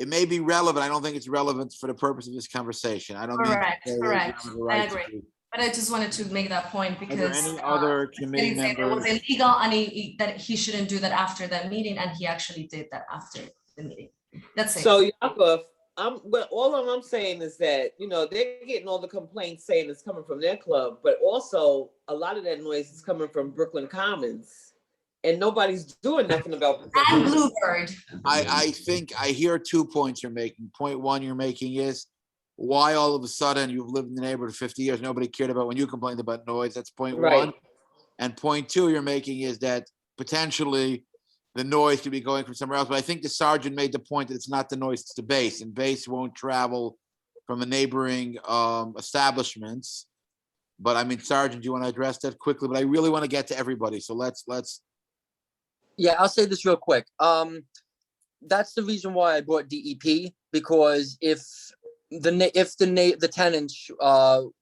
may be relevant. I don't think it's relevant for the purpose of this conversation. I don't mean. to Correct, say that you correct. have the I right to agree. do- But I just wanted to make that point Are because. there any other committee he said it was members? illegal and that he shouldn't do that after that meeting, and he actually did that after the meeting. That's it. So Yakov, but all I'm saying is that, they're getting all the complaints saying it's coming from their club, but also a lot of that noise is coming from Brooklyn Commons. And nobody's doing nothing about it. And Bluebird. I think I hear 2 points you're making. Point one you're making is why all of a sudden you've lived in the neighborhood for 50 years, nobody cared about when you complained about noise. That's point Right. one. And point two you're making is that potentially the noise could be going from somewhere else. But I think the sergeant made the point that it's not the noise, it's the bass, and bass won't travel from the neighboring establishments. But I mean, Sergeant, do you want to address that quickly? But I really want to get to everybody. So let's. Yeah, I'll say this real quick. That's the reason why I brought DEP, because if the tenants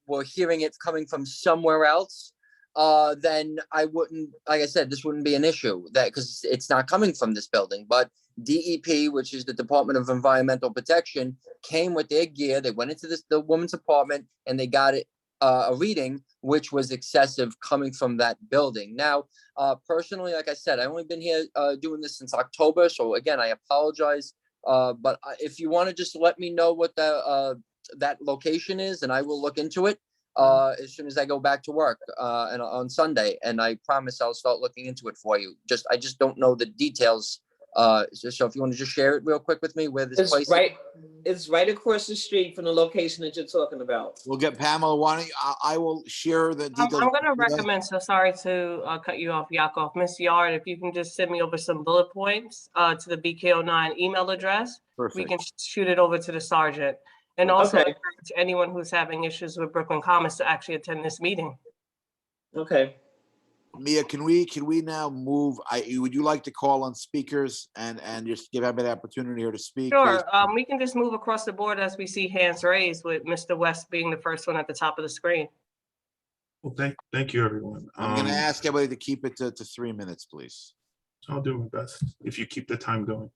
were hearing it coming from somewhere else, then I wouldn't, like I said, this wouldn't be an issue, that because it's not coming from this building. But DEP, which is the Department of Environmental Protection, came with their gear. They went into the woman's apartment and they got it a reading which was excessive coming from that building. Now, personally, like I said, I've only been here doing this since October. So again, I apologize. But if you want to just let me know what that location is, and I will look into it as soon as I go back to work and on Sunday. And I promise I'll start looking into it for you. I just don't know the details. So if you want to just share it real quick with me where this place is. It's right across the street from the location that you're talking about. We'll get Pamela. Why don't you, I will share the I'm details. going to recommend, so sorry to cut you off, Yakov. Miss Yard, if you can just send me over some bullet points to the BK09 email address, we Perfect. can shoot it over to the sergeant. And also Okay. encourage anyone who's having issues with Brooklyn Commons to actually attend this meeting. Okay. Mia, can we now move? Would you like to call on speakers and just give everybody the opportunity here to speak? please? Sure, we can just move across the board as we see hands raised, with Mr. West being the first one at the top of the screen. Well, thank you, everyone. I'm going to ask everybody to keep it to 3 minutes, please. I'll do my best if you keep the time going.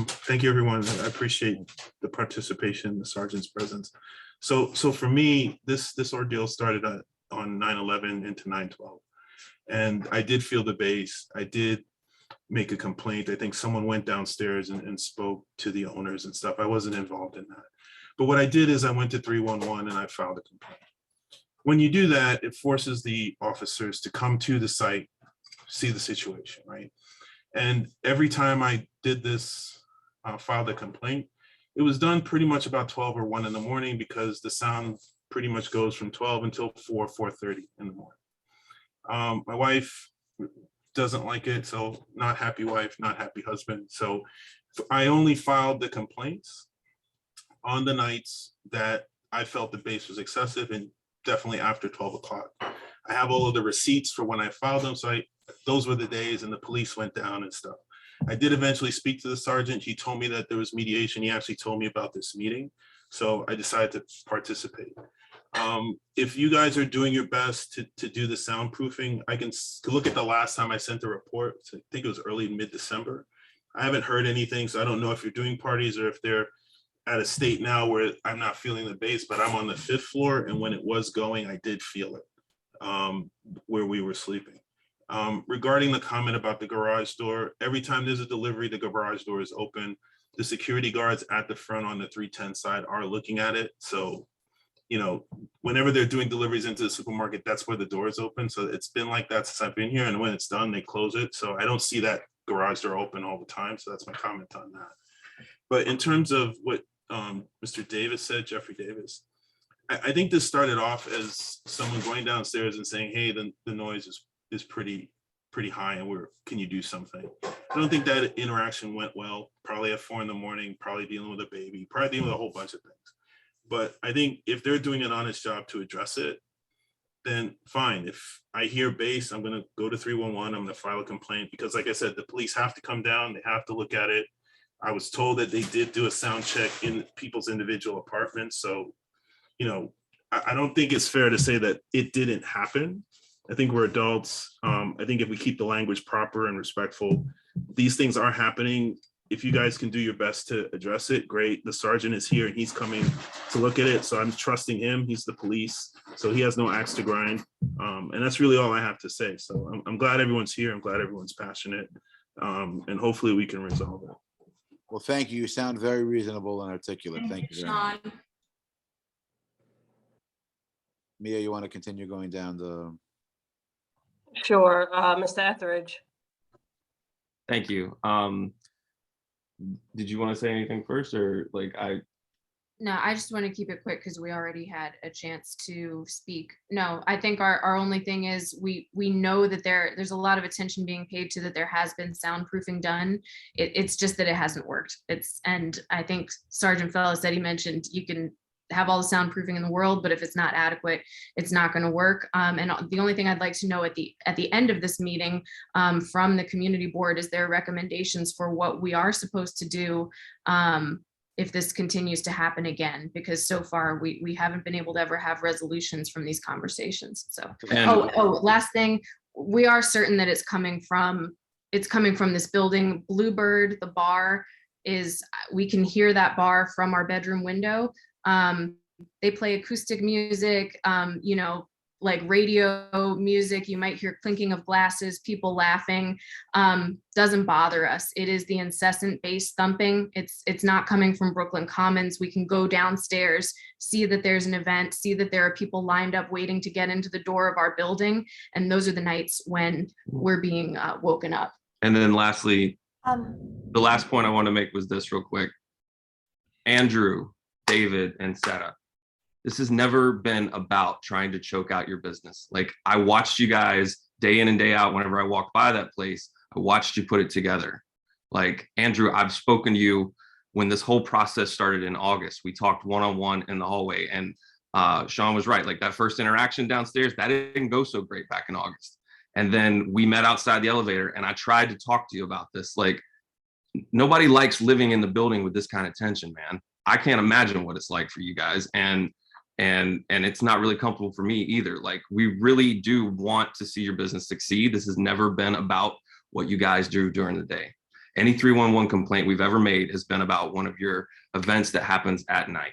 Thank you, everyone. I appreciate the participation, the sergeant's presence. So for me, this ordeal started on 9/11 into 9/12. And I did feel the bass. I did make a complaint. I think someone went downstairs and spoke to the owners and stuff. I wasn't involved in that. But what I did is I went to 311 and I filed a complaint. When you do that, it forces the officers to come to the site, see the situation, right? And every time I did this, filed a complaint, it was done pretty much about 12 or 1 in the morning, because the sound pretty much goes from 12 until 4:30 in the morning. My wife doesn't like it, so not happy wife, not happy husband. So I only filed the complaints on the nights that I felt the bass was excessive, and definitely after 12 o'clock. I have all of the receipts for when I filed them, so those were the days, and the police went down and stuff. I did eventually speak to the sergeant. He told me that there was mediation. He actually told me about this meeting, so I decided to participate. If you guys are doing your best to do the soundproofing, I can look at the last time I sent a report. I think it was early mid-December. I haven't heard anything, so I don't know if you're doing parties or if they're at a state now where I'm not feeling the bass, but I'm on the 5th floor, and when it was going, I did feel it where we were sleeping. Regarding the comment about the garage door, every time there's a delivery, the garage door is open. The security guards at the front on the 310 side are looking at it. So, whenever they're doing deliveries into the supermarket, that's where the door is open. So it's been like that since I've been here. And when it's done, they close it. So I don't see that garage door open all the time. So that's my comment on that. But in terms of what Mr. Davis said, Jeffrey Davis, I think this started off as someone going downstairs and saying, hey, the noise is pretty high, and can you do something? I don't think that interaction went well. Probably at 4 a.m, probably dealing with a baby, probably dealing with a whole bunch of things. But I think if they're doing an honest job to address it, then fine. If I hear bass, I'm gonna go to 311, I'm gonna file a complaint, because like I said, the police have to come down, they have to look at it. I was told that they did do a sound check in people's individual apartments, so, I don't think it's fair to say that it didn't happen. I think we're adults. I think if we keep the language proper and respectful, these things are happening. If you guys can do your best to address it, great. The sergeant is here and he's coming to look at it. So I'm trusting him. He's the police. So he has no axe to grind. And that's really all I have to say. So I'm glad everyone's here. I'm glad everyone's passionate. And hopefully we can resolve it. Well, thank you. You sound very reasonable and articulate. Thank you very much. Sean, Mia, you want to continue going down the, Sure, Mr. Etheridge. Thank you. Did you want to say anything first, or No, I just want to keep it quick because we already had a chance to speak. No, I think our only thing is we know that there's a lot of attention being paid to that there has been soundproofing done. It's just that it hasn't worked. And I think Sergeant Fellows said, he mentioned you can have all the soundproofing in the world, but if it's not adequate, it's not going to work. And the only thing I'd like to know at the end of this meeting from the community board is their recommendations for what we are supposed to do if this continues to happen again, because so far we haven't been able to ever have resolutions from these conversations. So, last thing, we are certain that it's coming from this building. Bluebird, the bar we can hear that bar from our bedroom window. They play acoustic music, like radio music. You might hear clinking of glasses, people laughing. Doesn't bother us. It is the incessant bass thumping. It's not coming from Brooklyn Commons. We can go downstairs, see that there's an event, see that there are people lined up waiting to get into the door of our building. And those are the nights when we're being woken up. and then lastly, the last point I want to make was this real quick. Andrew, David, and Seta, this has never been about trying to choke out your business. Like, I watched you guys day in and day out. Whenever I walked by that place, I watched you put it together. Like, Andrew, I've spoken to you when this whole process started in August. We talked one-on-one in the hallway, and Sean was right. Like, that first interaction downstairs, that didn't go so great back in August. And then we met outside the elevator, and I tried to talk to you about this. Like, nobody likes living in the building with this kind of tension, man. I can't imagine what it's like for you guys. And it's not really comfortable for me either. Like, we really do want to see your business succeed. This has never been about what you guys do during the day. Any 311 complaint we've ever made has been about one of your events that happens at night.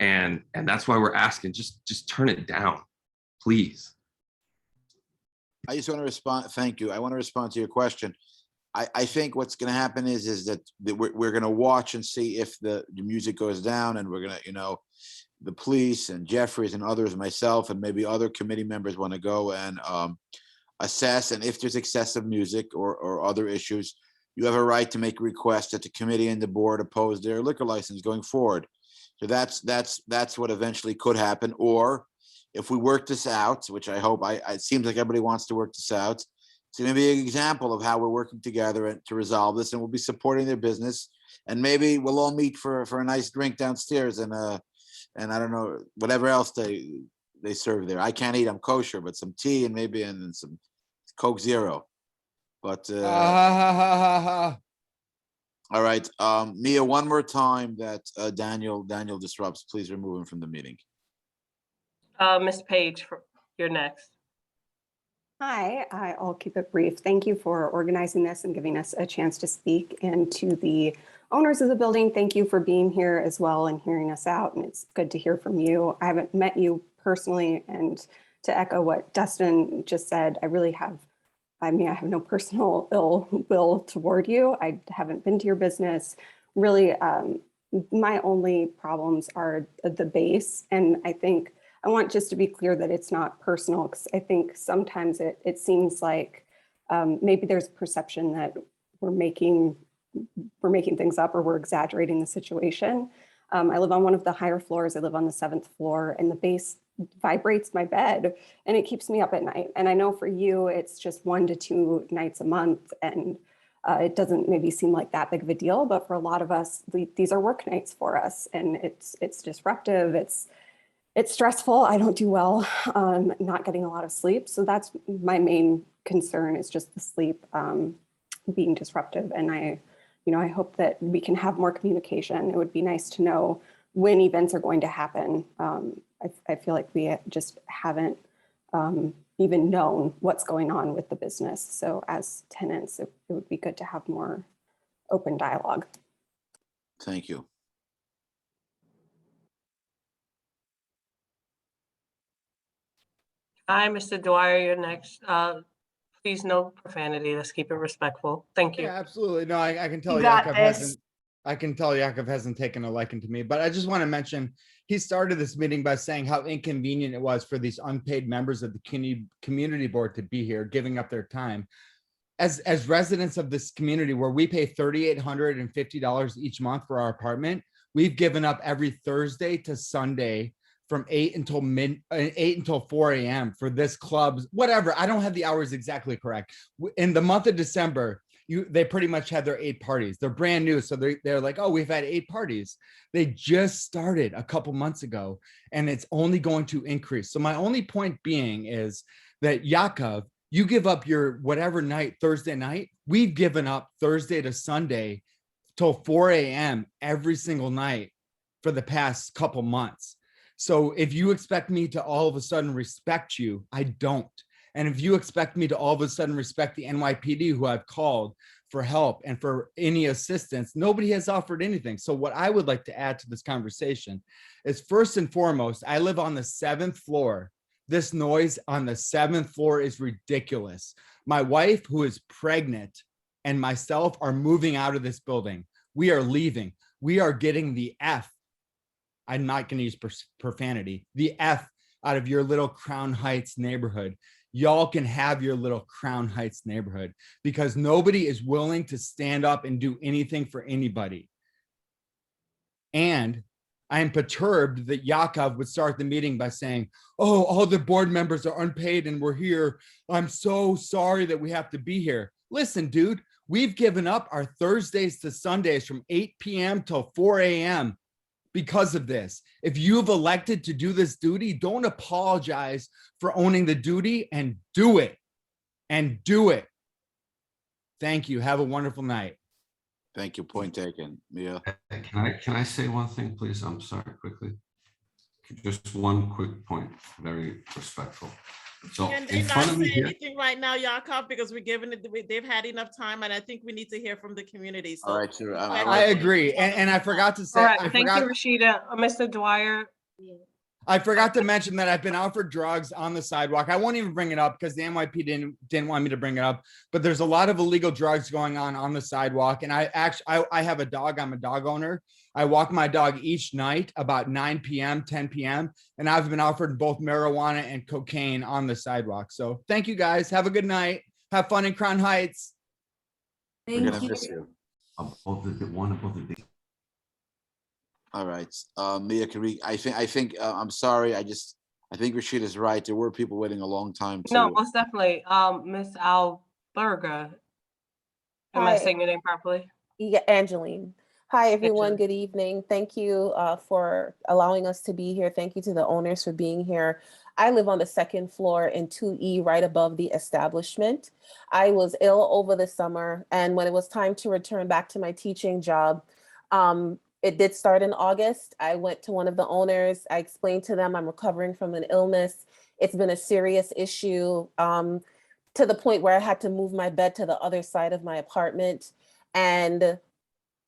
And that's why we're asking, just turn it down, please. I just want to respond. Thank you. I want to respond to your question. I think what's going to happen is that we're going to watch and see if the music goes down, and we're going to, the police and Jeffries and others, myself, and maybe other committee members want to go and assess. And if there's excessive music or other issues, you have a right to make a request that the committee and the board oppose their liquor license going forward. So that's what eventually could happen. Or if we work this out, which I hope, it seems like everybody wants to work this out. It's going to be an example of how we're working together to resolve this, and we'll be supporting their business. And maybe we'll all meet for a nice drink downstairs and I don't know, whatever else they serve there. I can't eat, I'm kosher, but some tea and maybe and some Coke Zero. But all right, Mia, one more time that Daniel disrupts, please remove him from the meeting. Ms. Page, you're next. Hi, I'll keep it brief. Thank you for organizing this and giving us a chance to speak. And to the owners of the building, thank you for being here as well and hearing us out. And it's good to hear from you. I haven't met you personally, and to echo what Dustin just said, I have no personal ill will toward you. I haven't been to your business. Really, my only problems are the base. And I want just to be clear that it's not personal, because I think sometimes it seems like maybe there's perception that we're making things up or we're exaggerating the situation. I live on one of the higher floors. I live on the 7th floor, and the bass vibrates my bed and it keeps me up at night. And I know for you, it's just 1 to 2 nights a month. And it doesn't maybe seem like that big of a deal, but for a lot of us, these are work nights for us, and it's disruptive. It's stressful. I don't do well, not getting a lot of sleep. So that's my main concern, is just the sleep being disruptive. And I hope that we can have more communication. It would be nice to know when events are going to happen. I feel like we just haven't even known what's going on with the business. So as tenants, it would be good to have more open dialogue. Thank you. Hi, Mr. Dwyer, you're next. Please no profanity. Let's keep it respectful. Thank you. Yeah, absolutely. No, I can tell You got Yakov this. hasn't. I can tell Yakov hasn't taken a liking to me, but I just want to mention he started this meeting by saying how inconvenient it was for these unpaid members of the community board to be here, giving up their time. As residents of this community, where we pay $3,850 each month for our apartment, we've given up every Thursday to Sunday from 8 until 4 a.m. for this club's whatever. I don't have the hours exactly correct. In the month of December, they pretty much had their 8 parties. They're brand new, so they're like, oh, we've had 8 parties. They just started a couple months ago, and it's only going to increase. So my only point being is that Yakov, you give up your whatever night, Thursday night. We've given up Thursday to Sunday till 4 a.m. every single night for the past couple months. So if you expect me to all of a sudden respect you, I don't. And if you expect me to all of a sudden respect the NYPD, who I've called for help and for any assistance, nobody has offered anything. So what I would like to add to this conversation is, first and foremost, I live on the 7th floor. This noise on the 7th floor is ridiculous. My wife, who is pregnant, and myself are moving out of this building. We are leaving. We are getting the F. I'm not going to use profanity. The F out of your little Crown Heights neighborhood. Y'all can have your little Crown Heights neighborhood, because nobody is willing to stand up and do anything for anybody. And I am perturbed that Yakov would start the meeting by saying, oh, all the board members are unpaid and we're here. I'm so sorry that we have to be here. Listen, dude, we've given up our Thursdays to Sundays from 8 p.m. till 4 a.m. because of this. If you've elected to do this duty, don't apologize for owning the duty, and do it. And do it. Thank you. Have a wonderful night. Thank you. Point taken. Mia. Can I say one thing, please? I'm sorry, quickly. Just one quick point, very respectful. So Can they in not front of me say here, anything right now, Yakov, because we're giving it, they've had enough time, and I think we need to hear from the community. So All right, sure. I agree. And I forgot to say, All right, thank you, Rashida. Mr. Dwyer. I forgot to mention that I've been offered drugs on the sidewalk. I won't even bring it up because the NYPD didn't want me to bring it up, but there's a lot of illegal drugs going on the sidewalk. And I have a dog. I'm a dog owner. I walk my dog each night about 9 p.m., 10 p.m. And I've been offered both marijuana and cocaine on the sidewalk. So thank you guys. Have a good night. Have fun in Crown Heights. We're gonna miss you. above the All right, Mia, can we, I think, I'm sorry, I think Rashida's right. There were people waiting a long time too. No, most definitely. Miss Alberga. Am I Hi. saying your name properly? Yeah, Angeline. Hi, everyone. Good evening. Thank you for allowing us to be here. Thank you to the owners for being here. I live on the 2nd floor in 2E, right above the establishment. I was ill over the summer, and when it was time to return back to my teaching job, it did start in August. I went to one of the owners. I explained to them I'm recovering from an illness. It's been a serious issue, to the point where I had to move my bed to the other side of my apartment, and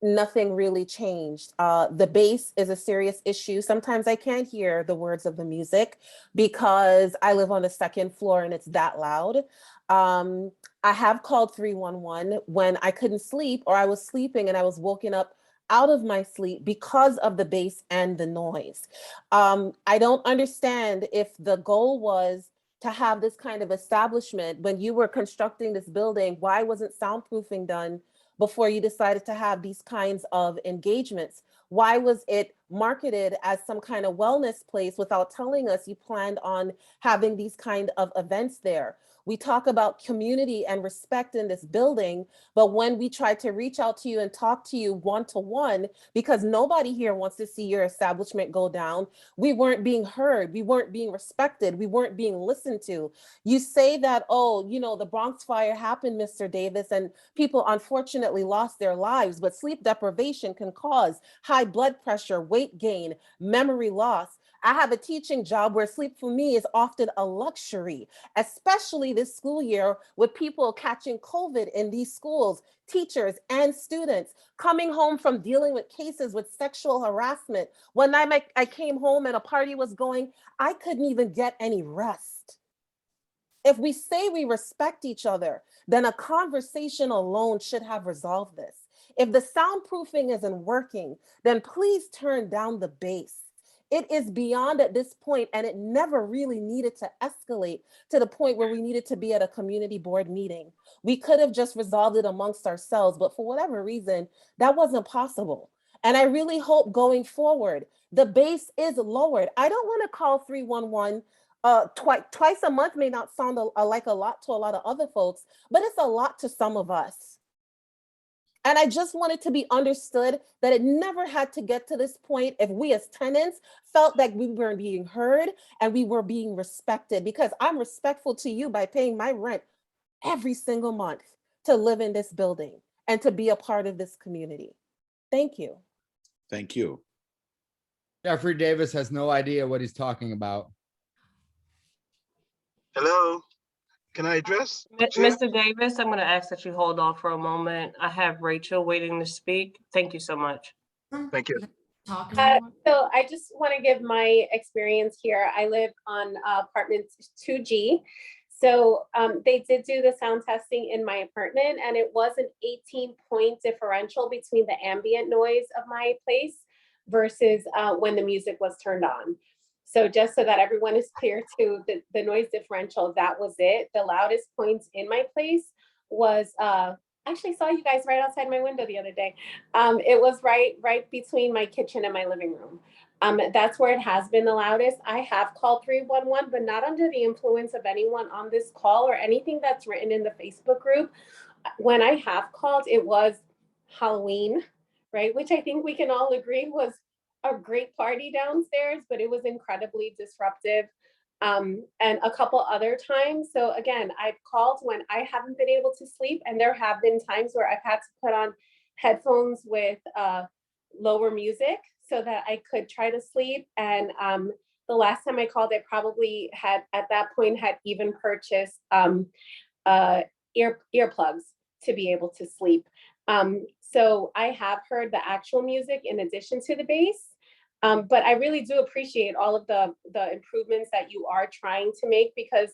nothing really changed. The bass is a serious issue. Sometimes I can't hear the words of the music because I live on the 2nd floor and it's that loud. I have called 311 when I couldn't sleep, or I was sleeping and I was woken up out of my sleep because of the bass and the noise. I don't understand if the goal was to have this kind of establishment. When you were constructing this building, why wasn't soundproofing done before you decided to have these kinds of engagements? Why was it marketed as some kind of wellness place without telling us you planned on having these kind of events there. We talk about community and respect in this building, but when we try to reach out to you and talk to you one-to-one, because nobody here wants to see your establishment go down, we weren't being heard, we weren't being respected, we weren't being listened to. You say that, oh, you know, the Bronx fire happened, Mr. Davis, and people unfortunately lost their lives, but sleep deprivation can cause high blood pressure, weight gain, memory loss. I have a teaching job where sleep for me is often a luxury, especially this school year with people catching COVID in these schools, teachers and students coming home from dealing with cases with sexual harassment. When I came home and a party was going, I couldn't even get any rest. If we say we respect each other, then a conversation alone should have resolved this. If the soundproofing isn't working, then please turn down the bass. It is beyond at this point, and it never really needed to escalate to the point where we needed to be at a community board meeting. We could have just resolved it amongst ourselves, but for whatever reason, that wasn't possible. And I really hope going forward, the base is lowered. I don't want to call 311 twice a month may not sound like a lot to a lot of other folks, but it's a lot to some of us. And I just wanted to be understood that it never had to get to this point if we as tenants felt like we weren't being heard and we were being respected, because I'm respectful to you by paying my rent every single month to live in this building and to be a part of this community. Thank you. Thank you. Jeffrey Davis has no idea what he's talking about. Hello, can I address? Mr. Davis, I'm going to ask that you hold off for a moment. I have Rachel waiting to speak. Thank you so much. Thank you. So I just want to give my experience here. I live on apartment 2G. So they did do the sound testing in my apartment, and it was an 18-point differential between the ambient noise of my place versus when the music was turned on. So just so that everyone is clear to the noise differential, that was it. The loudest points in my place was, actually saw you guys right outside my window the other day. It was right between my kitchen and my living room. That's where it has been the loudest. I have called 311, but not under the influence of anyone on this call or anything that's written in the Facebook group. When I have called, it was Halloween, right? Which I think we can all agree was a great party downstairs, but it was incredibly disruptive. And a couple other times. So again, I've called when I haven't been able to sleep, and there have been times where I've had to put on headphones with lower music so that I could try to sleep. And the last time I called, I probably had at that point had even purchased earplugs to be able to sleep. So I have heard the actual music in addition to the bass. But I really do appreciate all of the improvements that you are trying to make, because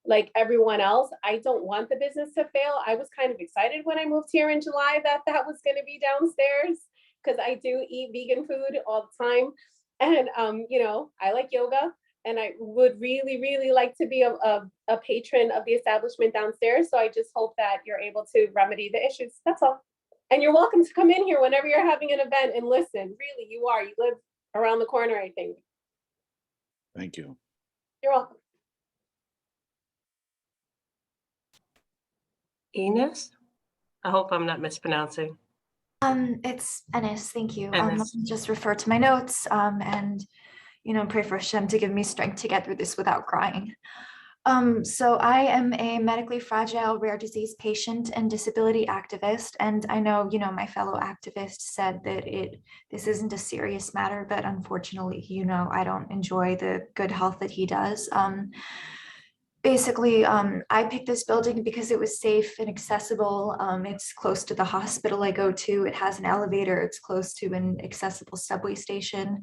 like everyone else, I don't want the business to fail. I was kind of excited when I moved here in July that was going to be downstairs, because I do eat vegan food all the time. And, you know, I like yoga, and I would really, really like to be a patron of the establishment downstairs. So I just hope that you're able to remedy the issues. That's all. And you're welcome to come in here whenever you're having an event and listen. Really, you are. You live around the corner, I think. Thank you. You're welcome. Enos? I hope I'm not mispronouncing. It's Ennis, thank you. Let Ennis. me just refer to my notes, and, you know, pray for Hashem to give me strength to get through this without crying. So I am a medically fragile rare disease patient and disability activist. And I know, you know, my fellow activist said that this isn't a serious matter, but unfortunately, you know, I don't enjoy the good health that he does. Basically, I picked this building because it was safe and accessible. It's close to the hospital I go to. It has an elevator. It's close to an accessible subway station.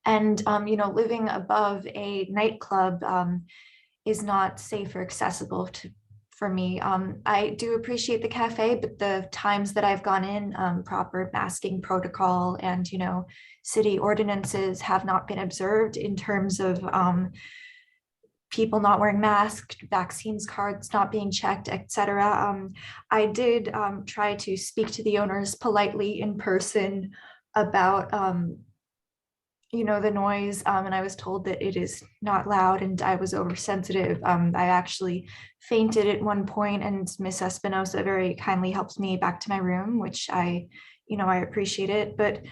And, you know, living above a nightclub is not safe or accessible for me. I do appreciate the cafe, but the times that I've gone in, proper masking protocol and, you know, city ordinances have not been observed in terms of people not wearing masks, vaccines cards not being checked, etc. I did try to speak to the owners politely in person about the noise, and I was told that it is not loud and I was oversensitive. I actually fainted at one point, and Miss Espinosa very kindly helped me back to my room, which I appreciate it. But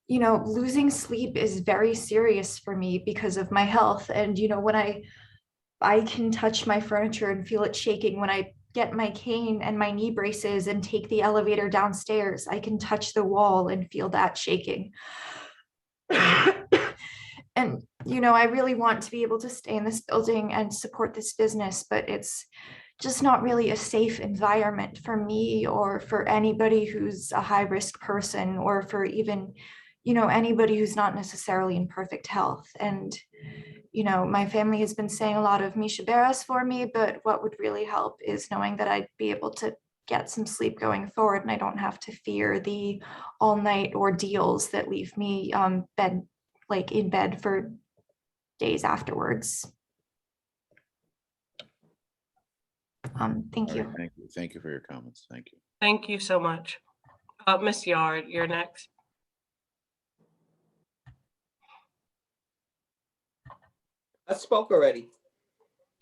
losing sleep is very serious for me because of my health. And when I can touch my furniture and feel it shaking, when I get my cane and my knee braces and take the elevator downstairs, I can touch the wall and feel that shaking. And I really want to be able to stay in this building and support this business, but it's just not really a safe environment for me or for anybody who's a high risk person, or for even anybody who's not necessarily in perfect health. And my family has been saying a lot of Misha Beras for me, but what would really help is knowing that I'd be able to get some sleep going forward, and I don't have to fear the all night ordeals that leave me in bed for days afterwards. Thank All you. right, thank you. Thank you for your comments. Thank you. Thank you so much. Ms. Yard, you're next. I spoke already.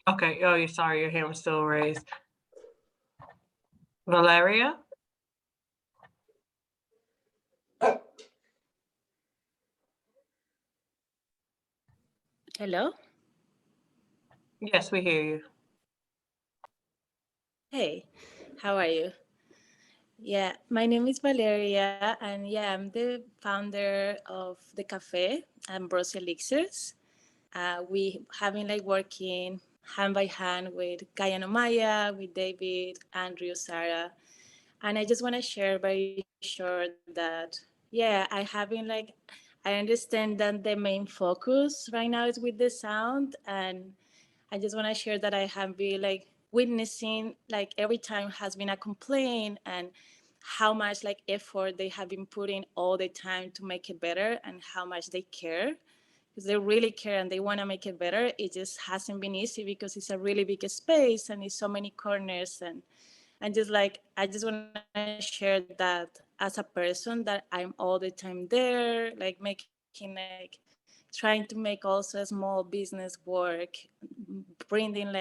Okay. Oh, you're sorry. Your hand was still raised. Valeria? Hello? Yes, we hear you. Hey, how are you? Yeah, my name is Valeria, and yeah, I'm the founder of the cafe, Ambrosia Elixirs. We have been working hand by hand with Gaia Nomaya, with David, Andrew, Sarah. And I just want to share very short that, yeah, I have been I understand that the main focus right now is with the sound. And I just want to share that I have been witnessing every time has been a complaint, and how much effort they have been putting all the time to make it better, and how much they care, because they really care and they want to make it better. It just hasn't been easy because it's a really big space and it's so many corners. And just I just want to share that as a person, that I'm all the time there, making trying to make also a small business work, bringing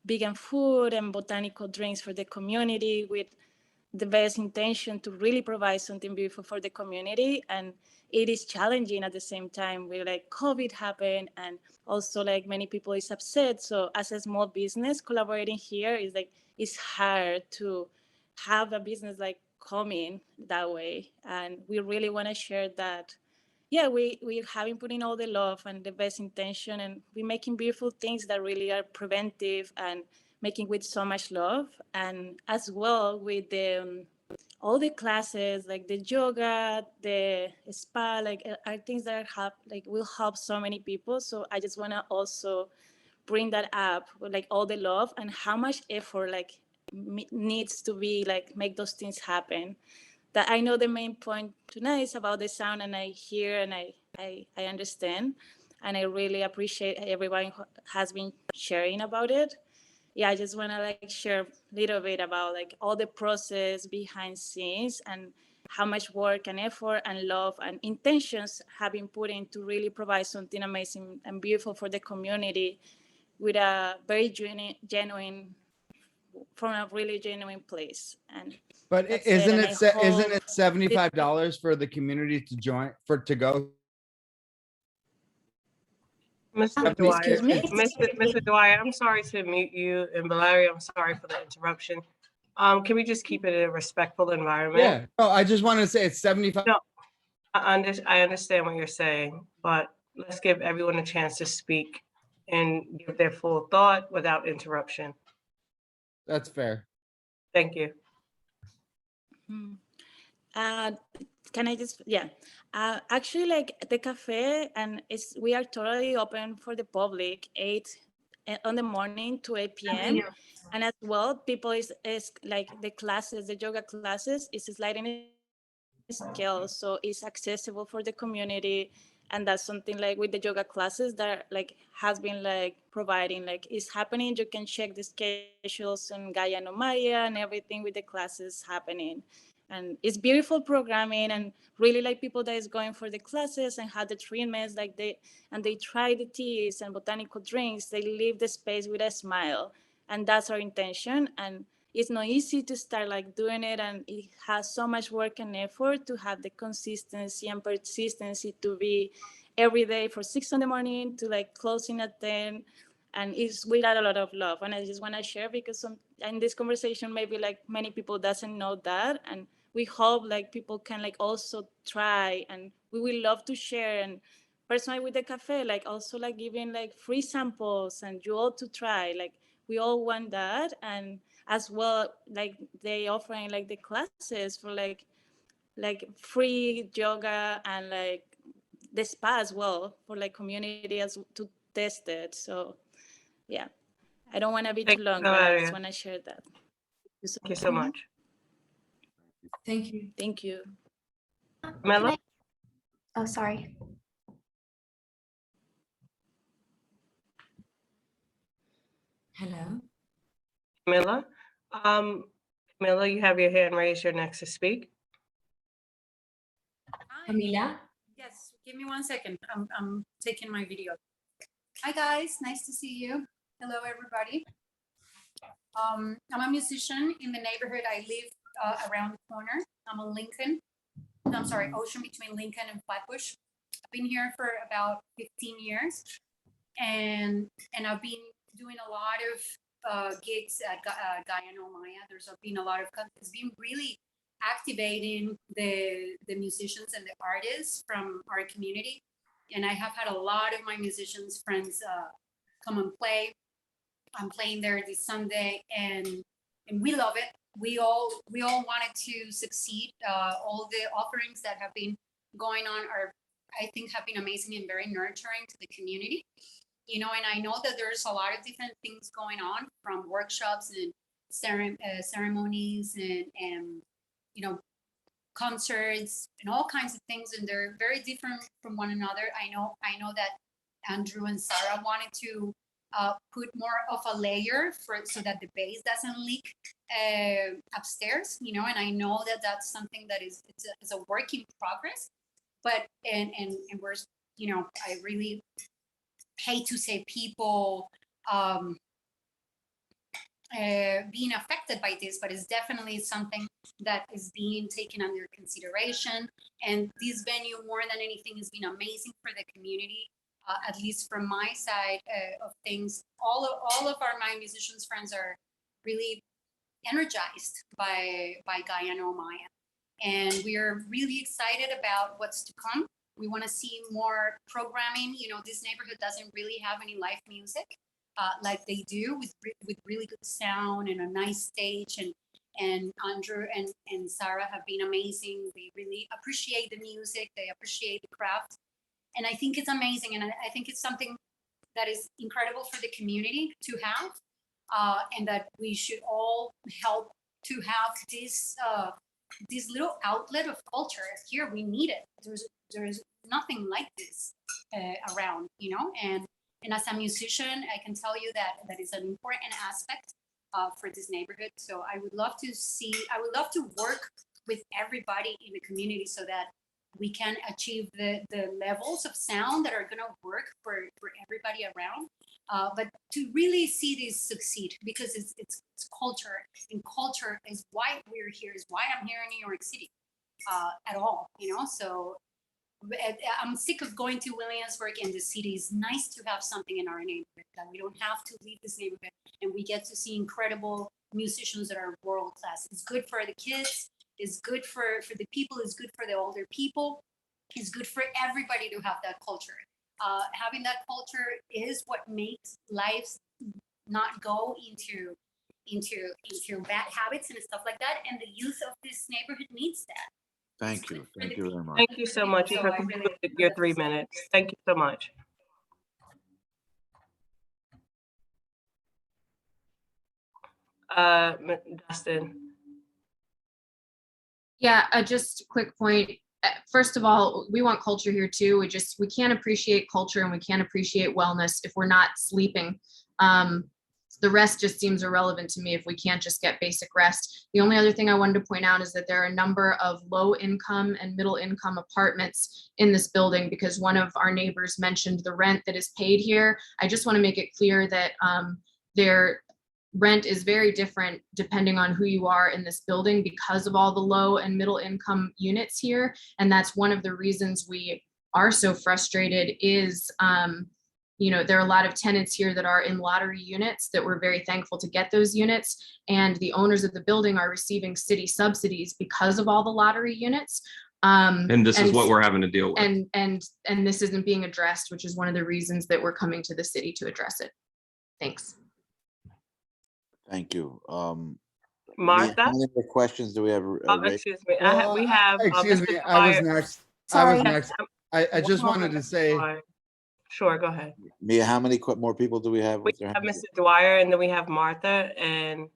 vegan food and botanical drinks for the community with the best intention to really provide something beautiful for the community. And it is challenging at the same time with COVID happened, and also many people is upset. So as a small business collaborating here is it's hard to have a business coming that way. And we really want to share that. Yeah, we have been putting all the love and the best intention, and we're making beautiful things that really are preventive and making with so much love. And as well with the all the classes, like the yoga, the spa, are things that will help so many people. So I just want to also bring that up with all the love and how much effort needs to be make those things happen. That I know the main point tonight is about the sound, and I hear and I understand, and I really appreciate everyone who has been sharing about it. Yeah, I just want to share a little bit about all the process behind scenes, and how much work and effort and love and intentions have been put in to really provide something amazing and beautiful for the community, with a very genuine, from a really genuine place. And But that's isn't and it I isn't hope it $75 for the community to go? Mr. Dwyer, Excuse me? Mr. Dwyer, I'm sorry to mute you, and Valeria, I'm sorry for the interruption. Can we just keep it in a respectful environment? Yeah. Oh, I just want to say it's 75. No, I understand what you're saying, but let's give everyone a chance to speak and give their full thought without interruption. That's fair. Thank you. Can I just, yeah. Actually, the cafe, and we are totally open for the public, 8 on the morning to 8 p.m. And as well, people is the classes, the yoga classes is sliding scale, so it's accessible for the community. And that's something with the yoga classes that has been providing, it's happening. You can check the schedules on Gaia Nomaya and everything with the classes happening. And it's beautiful programming, and really like people that is going for the classes and have the treatments, like they try the teas and botanical drinks, they leave the space with a smile. And that's our intention. And it's not easy to start like doing it, and it has so much work and effort to have the consistency and persistency to be every day for 6 in the morning to like closing at 10. And it's without a lot of love. And I just want to share, because in this conversation, maybe like many people doesn't know that. And we hope like people can like also try, and we will love to share. And personally with the cafe, like also like giving like free samples and you all to try, like we all want that. And as well, like they offering like the classes for like free yoga and like the spa as well for like community as to test it. So yeah, I don't want to be too long, but I just want to share that. Thank you so much. Thank you. Thank you. Mela? Oh, sorry. Hello. Camilla? Camilla, you have your hand raised. You're next to speak. Camila? Yes, give me 1 second. I'm taking my video. Hi guys, nice to see you. Hello everybody. I'm a musician in the neighborhood. I live around the corner. I'm on Lincoln. I'm sorry, Ocean, between Lincoln and Flatbush. I've been here for about 15 years, and I've been doing a lot of gigs at Guyana Maya. There's been a lot of, it's been really activating the musicians and the artists from our community. And I have had a lot of my musicians friends come and play. I'm playing there this Sunday, and we love it. We all wanted to succeed. All the offerings that have been going on are, I think, have been amazing and very nurturing to the community. You know, and I know that there's a lot of different things going on, from workshops and ceremonies and you know, concerts and all kinds of things, and they're very different from one another. I know that Andrew and Sarah wanted to put more of a layer so that the bass doesn't leak upstairs, you know, and I know that that's something that is it's a work in progress, but and we're, you know, I really hate to say people being affected by this, but it's definitely something that is being taken under consideration. And this venue, more than anything, has been amazing for the community. At least from my side of things, all of my musicians friends are really energized by Guyana Maya, and we are really excited about what's to come. We want to see more programming. You know, this neighborhood doesn't really have any live music like they do, with really good sound and a nice stage. And Andrew and Sarah have been amazing. They really appreciate the music. They appreciate the craft. And I think it's amazing. And I think it's something that is incredible for the community to have, and that we should all help to have this little outlet of culture here. We need it. There's nothing like this around, you know, and as a musician, I can tell you that is an important aspect for this neighborhood. So I would love to work with everybody in the community so that we can achieve the levels of sound that are going to work for everybody around, but to really see this succeed, because it's culture, and culture is why we're here, is why I'm here in New York City at all, you know. So I'm sick of going to Williamsburg and the city. It's nice to have something in our neighborhood, that we don't have to leave this neighborhood, and we get to see incredible musicians that are world class. It's good for the kids. Is good for the people, is good for the older people, is good for everybody to have that culture. Having that culture is what makes lives not go into bad habits and stuff like that. And the youth of this neighborhood needs that. Thank you. Thank you very much. Thank you so much. You have completed your 3 minutes. Thank you so much. Dustin. Yeah, just a quick point. First of all, we want culture here too. We can't appreciate culture and we can't appreciate wellness if we're not sleeping. the rest just seems irrelevant to me if we can't just get basic rest. The only other thing I wanted to point out is that there are a number of low income and middle income apartments in this building because one of our neighbors mentioned the rent that is paid here. I just want to make it clear that their rent is very different depending on who you are in this building because of all the low and middle income units here. And that's one of the reasons we are so frustrated is, there are a lot of tenants here that are in lottery units that we're very thankful to get those units. And the owners of the building are receiving city subsidies because of all the lottery units. And this is what we're having to deal with. And this isn't being addressed, which is one of the reasons that we're coming to the city to address it. Thanks. Thank you. Martha? How many more questions do we have? Excuse me. We have. Excuse Mr. me, I was Dwyer. next. Sorry. I just One wanted to moment, say, Dwyer. Sure, go ahead. Mia, how many more people do we have? We with their have hands Mr. Dwyer, and then we have Martha and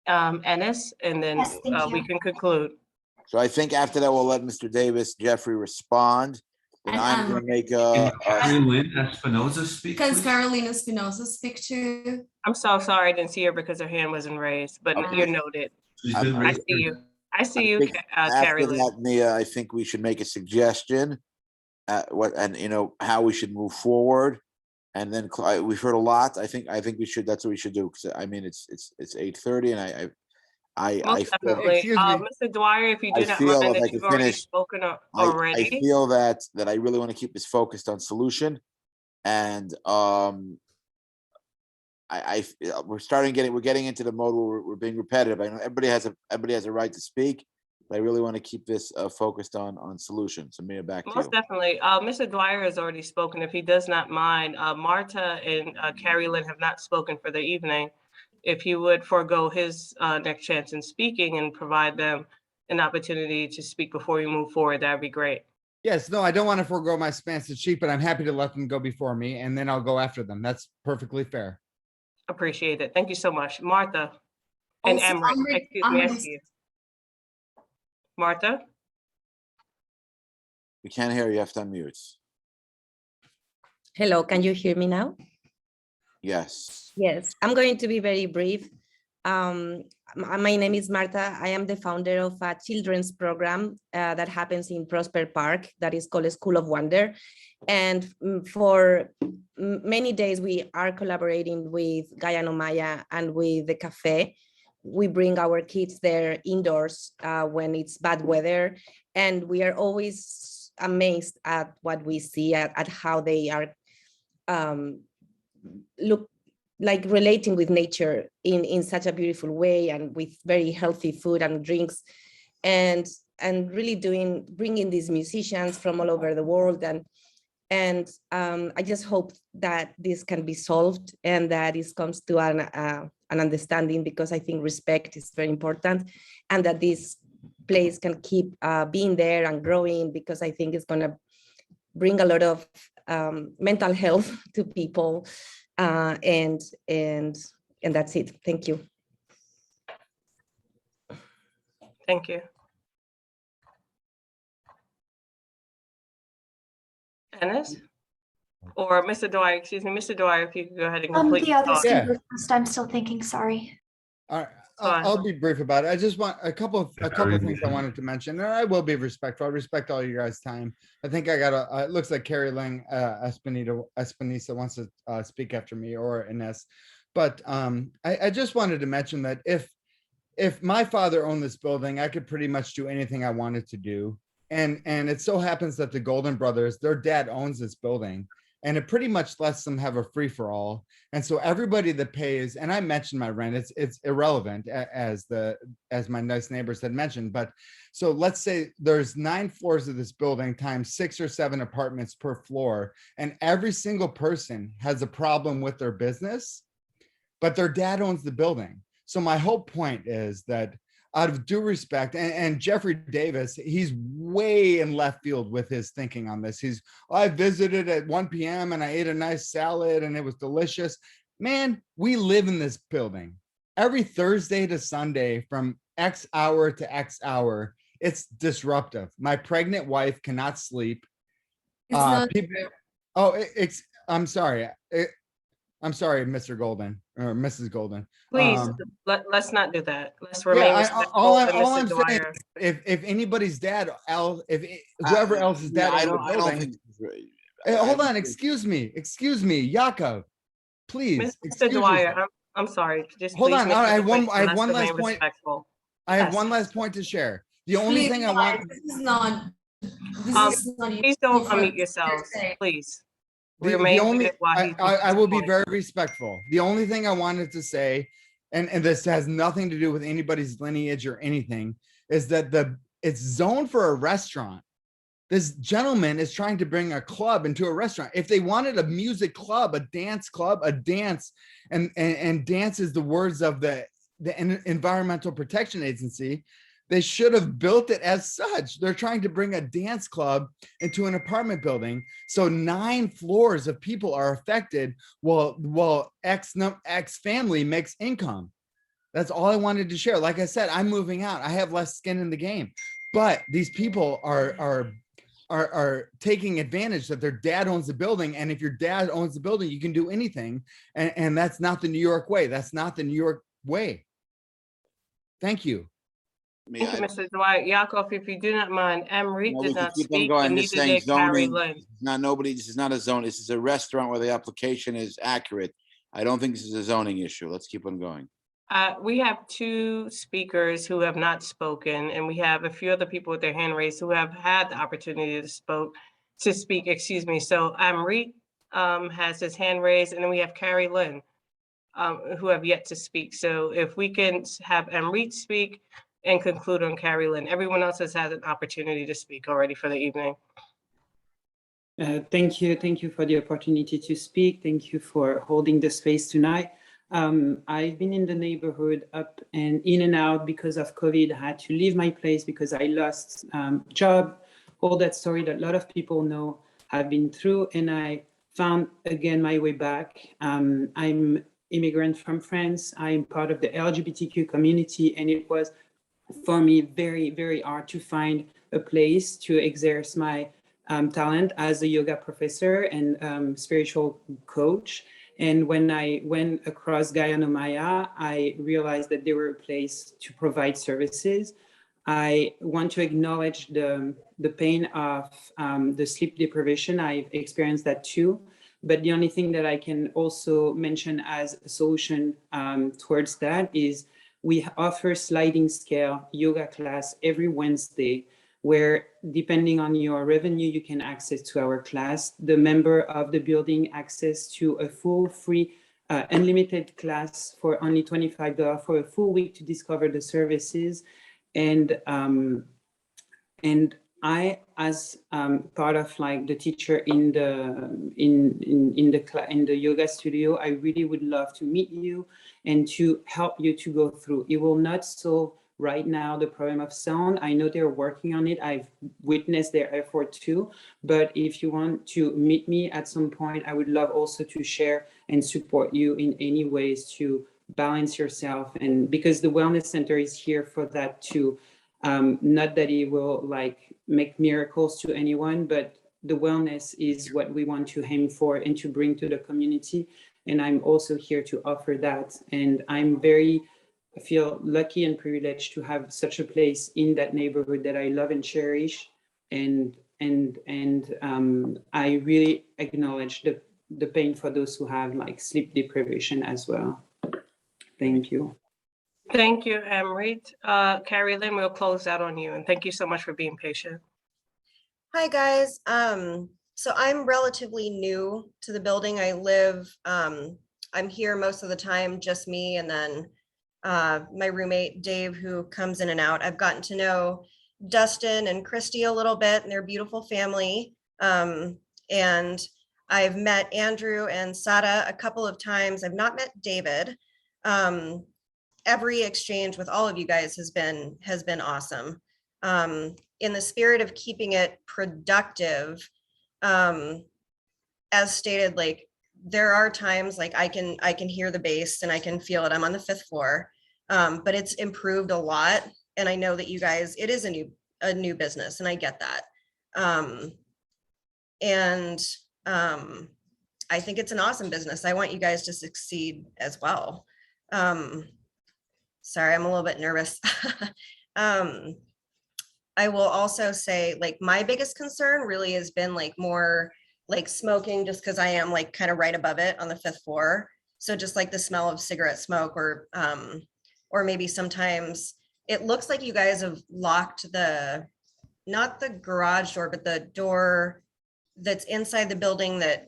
Ennis, and then Yes, thank we you. can conclude. So I think after that, we'll let Mr. Davis, Jeffrey respond. And I'm gonna make a, Carolyn Espinoza speak, Can please? Carolina Espinosa speak to? I'm so sorry I didn't see her because her hand wasn't raised, but you're noted. She's been I raised. see you. I see you, think Carrie after Lynn. that, Mia, I think we should make a suggestion. How we should move forward. And then we've heard a lot. I think we should, that's what we should do. Cause I mean, it's 8:30 and I Most feel, definitely. Mr. Dwyer, if you I do not feel mind if I that could you've already finish, spoken I already. feel that I really want to keep this focused on solution. And we're getting into the mode where we're being repetitive. I know everybody has a right to speak, but I really want to keep this focused on solution. So Mia, back to you. Most definitely. Mr. Dwyer has already spoken. If he does not mind, Marta and Carrie Lynn have not spoken for the evening. If you would forego his next chance in speaking and provide them an opportunity to speak before we move forward, that'd be great. yes, no, I don't want to forego my stance to cheat, but I'm happy to let them go before me and then I'll go after them. That's perfectly fair. Appreciate it. Thank you so much. Martha and Also, Emmerich, excuse me, I see you. Martha? We can't hear you. You have to unmute. Hello, can you hear me now? Yes. Yes, I'm going to be very brief. My name is Marta. I am the founder of a children's program that happens in Prosper Park that is called School of Wonder. And for many days, we are collaborating with Gaia No Maya and with the cafe. We bring our kids there indoors when it's bad weather. And we are always amazed at what we see, at how they are relating with nature in such a beautiful way and with very healthy food and drinks, and really bringing these musicians from all over the world. And I just hope that this can be solved and that it comes to an understanding, because I think respect is very important, and that this place can keep being there and growing, because I think it's going to bring a lot of mental health to people. And that's it. Thank you. Thank you. Ennis? Or Mr. Dwyer, excuse me, Mr. Dwyer, if you could go ahead and complete. The other your thought. speaker first, I'm still thinking, sorry. All right, I'll be brief about it. I just want a couple of things I wanted to mention, and I will be respectful. I respect all you guys' time. I think I got it looks like Carrie Lang Espinosa wants to speak after me, or Ines. But I just wanted to mention that if my father owned this building, I could pretty much do anything I wanted to do. And it so happens that the Golden brothers, their dad owns this building, and it pretty much lets them have a free for all. And so everybody that pays, and I mentioned my rent, it's irrelevant, as my nice neighbors had mentioned. But so let's say there's 9 floors of this building times 6 or 7 apartments per floor, and every single person has a problem with their business, but their dad owns the building. So my whole point is that, out of due respect, and Jeffrey Davis, he's way in left field with his thinking on this. I visited at 1 p.m. and I ate a nice salad and it was delicious. Man, we live in this building. Every Thursday to Sunday from X hour to X hour, it's disruptive. My pregnant wife cannot sleep. I'm sorry. I'm sorry, Mr. Golden or Mrs. Golden. Please, let's not do that. Let's remain Yeah, respectful all to I'm Mr. saying, Dwyer. if anybody's dad, whoever else's dad I owns the don't building. think. Hey, hold on, excuse me, Yakov, please, Mr. excuse Dwyer, yourself. I'm sorry, just Hold please. on, Mr. I have one, Dwyer, I have let's one last remain point. respectful. I have Yes. one last point to share. The only thing I want. This is not. This Um, is not please don't useful for unmute us yourselves, to say. please. The Remain only, muted while he I will be very respectful. The only thing I wanted to say, and this has nothing to do with anybody's lineage or anything, is that it's zoned for a restaurant. This gentleman is trying to bring a club into a restaurant. If they wanted a music club, a dance, and dance is the words of the Environmental Protection Agency, they should have built it as such. They're trying to bring a dance club into an apartment building. So 9 floors of people are affected while X family makes income. That's all I wanted to share. Like I said, I'm moving out. I have less skin in the game, but these people are taking advantage that their dad owns the building. And if your dad owns the building, you can do anything. And that's not the New York way. That's not the New York way. Thank you. Thank you, Mr. Dwyer. Yakov, if you do not mind, Amrit No, did we can not keep on speak, going. and This neither thing did Carrie zoning. Lynn. This is not a zone. This is a restaurant where the application is accurate. I don't think this is a zoning issue. Let's keep on going. We have 2 speakers who have not spoken, and we have a few other people with their hand raised who have had the opportunity to speak, excuse me. So Amrit has his hand raised, and then we have Carrie Lynn who have yet to speak. So if we can have Amrit speak and conclude on Carrie Lynn. Everyone else has had an opportunity to speak already for the evening. Thank you for the opportunity to speak. Thank you for holding the space tonight. I've been in the neighborhood up and in and out because of COVID. I had to leave my place because I lost job, all that story that a lot of people know I've been through, and I found again my way back. I'm immigrant from France. I'm part of the LGBTQ community, and it was for me very, very hard to find a place to exerce my talent as a yoga professor and spiritual coach. And when I went across Gayano Maya, I realized that there were a place to provide services. I want to acknowledge the pain of the sleep deprivation. I've experienced that too. But the only thing that I can also mention as a solution towards that is we offer sliding scale yoga class every Wednesday, where depending on your revenue, you can access to our class. The member of the building access to a full free unlimited class for only $25 for a full week to discover the services. And I, as part of like the teacher in the yoga studio, I really would love to meet you and to help you to go through. It will not solve right now the problem of sound. I know they're working on it. I've witnessed their effort too. But if you want to meet me at some point, I would love also to share and support you in any ways to balance yourself. And because the wellness center is here for that too. Not that it will like make miracles to anyone, but the wellness is what we want to aim for and to bring to the community. And I'm also here to offer that. And I feel lucky and privileged to have such a place in that neighborhood that I love and cherish. And I really acknowledge the pain for those who have like sleep deprivation as well. Thank you. Thank you, Amrit. Carrie Lynn, we'll close out on you, and thank you so much for being patient. Hi, guys. So I'm relatively new to the building. I'm here most of the time, just me, and then my roommate, Dave, who comes in and out. I've gotten to know Dustin and Christy a little bit, and their beautiful family. And I've met Andrew and Sada a couple of times. I've not met David. Every exchange with all of you guys has been awesome. In the spirit of keeping it productive, as stated, like there are times like I can hear the bass and I can feel it. I'm on the 5th floor, but it's improved a lot. And I know that you guys, it is a new business, and I get that. I think it's an awesome business. I want you guys to succeed as well. Sorry, I'm a little bit nervous. I will also say, like, my biggest concern really has been like more like smoking, just because I am like kind of right above it on the 5th floor. So just like the smell of cigarette smoke, or maybe sometimes it looks like you guys have locked not the garage door, but the door that's inside the building that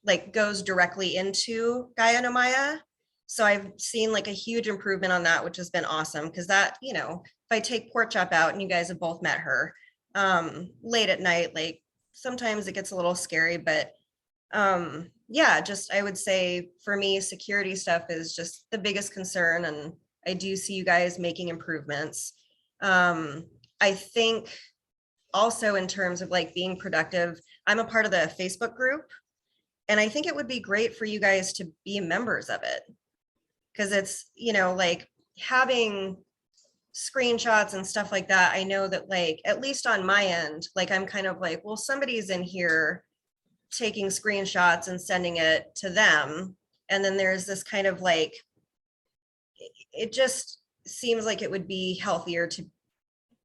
like goes directly into Gaia Nomaya. So I've seen like a huge improvement on that, which has been awesome, because that, you know, if I take Pork Chop out, and you guys have both met her, late at night, like sometimes it gets a little scary, but yeah, just I would say for me, security stuff is just the biggest concern, and I do see you guys making improvements. I think also in terms of like being productive, I'm a part of the Facebook group, and I think it would be great for you guys to be members of it, because it's, you know, like having screenshots and stuff like that. I know that, like, at least on my end, like I'm kind of like, well, somebody's in here taking screenshots and sending it to them. And then there's this kind of like, it just seems like it would be healthier to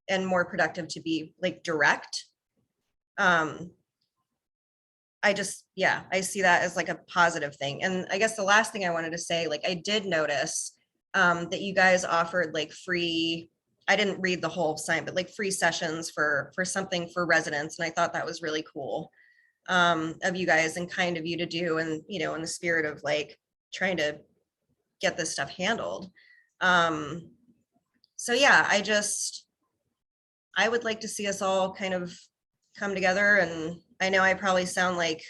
and more productive to be like direct. I just, yeah, I see that as like a positive thing. And I guess the last thing I wanted to say, like, I did notice that you guys offered like free, I didn't read the whole sign, but like free sessions for something for residents. And I thought that was really cool of you guys, and kind of you to do, and, you know, in the spirit of like trying to get this stuff handled. So yeah, I would like to see us all kind of come together. And I know I probably sound like,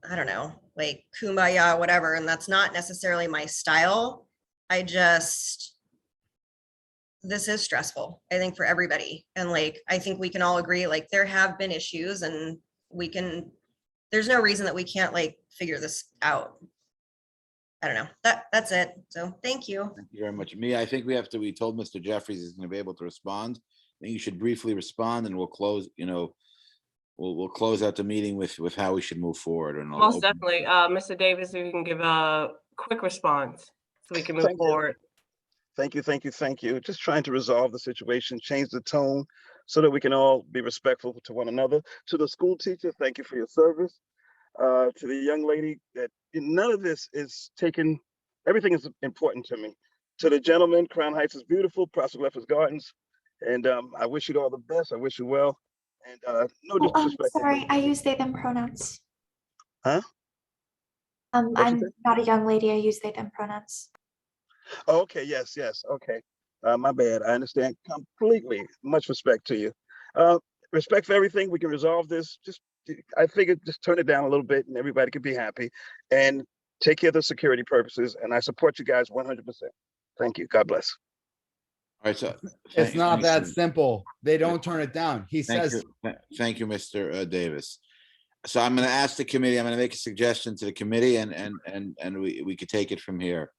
I don't know, like kumbaya, whatever, and that's not necessarily my style. This is stressful, I think, for everybody. And like, I think we can all agree, like, there have been issues, and there's no reason that we can't like figure this out. I don't know, that's it. So thank you. Thank you very much. I think we told Mr. Jeffries is going to be able to respond. I think you should briefly respond, and we'll close, you know, we'll close out the meeting with how we should move forward. And Most definitely. Mr. Davis, if you can give a quick response so we can move forward. Thank you. Just trying to resolve the situation, change the tone so that we can all be respectful to one another. To the school teacher, thank you for your service. To the young lady, that none of this is taken, everything is important to me. To the gentleman, Crown Heights is beautiful, Prospect Lefferts Gardens, and I wish you all the best. I wish you well. And no disrespect. Sorry, I use they them pronouns. Huh? I'm not a young lady. I use they them pronouns. Oh, okay, yes, okay. My bad. I understand completely. Much respect to you. Respect for everything. We can resolve this. I figured just turn it down a little bit and everybody could be happy, and take care of the security purposes. And I support you guys 100%. Thank you. God bless. All right, so It's not that simple. They don't turn it down. He says, Thank you, Mr. Davis. So I'm going to ask the committee, I'm going to make a suggestion to the committee, and we could take it from here.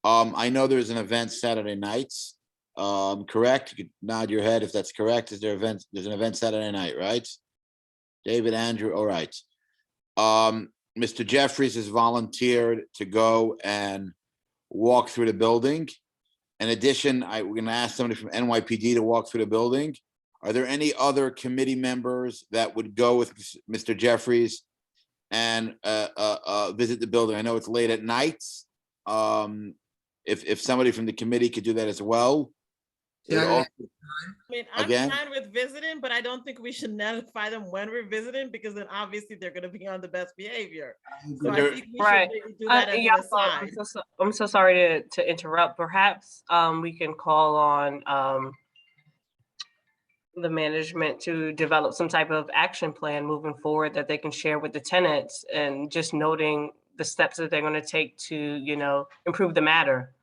I know there's an event Saturday nights, correct? You could nod your head if that's correct. There's an event Saturday night, right? David, Andrew, all right. Mr. Jeffries has volunteered to go and walk through the building. In addition, we're going to ask somebody from NYPD to walk through the building. Are there any other committee members that would go with Mr. Jeffries and visit the building? I know it's late at night. If somebody from the committee could do that as well. I mean, I'm Again? fine with visiting, but I don't think we should notify them when we're visiting, because then obviously they're going to be on the best behavior. So I think we should maybe do that as an Yeah, aside. I'm so sorry to interrupt. Perhaps we can call on the management to develop some type of action plan moving forward that they can share with the tenants, and just noting the steps that they're going to take to, you know, improve the matter.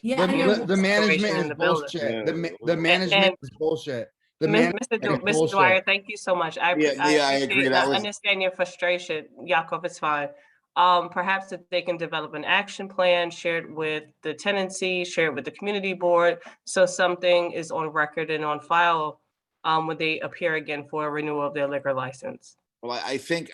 the management is bullshit. The management is bullshit. The management is Mr. Dwyer, thank you so much. I agree. I understand your frustration. Yakov, it's fine. Perhaps if they can develop an action plan, share it with the tenancy, share it with the community board, so something is on record and on file when they appear again for a renewal of their liquor license. Well, I think,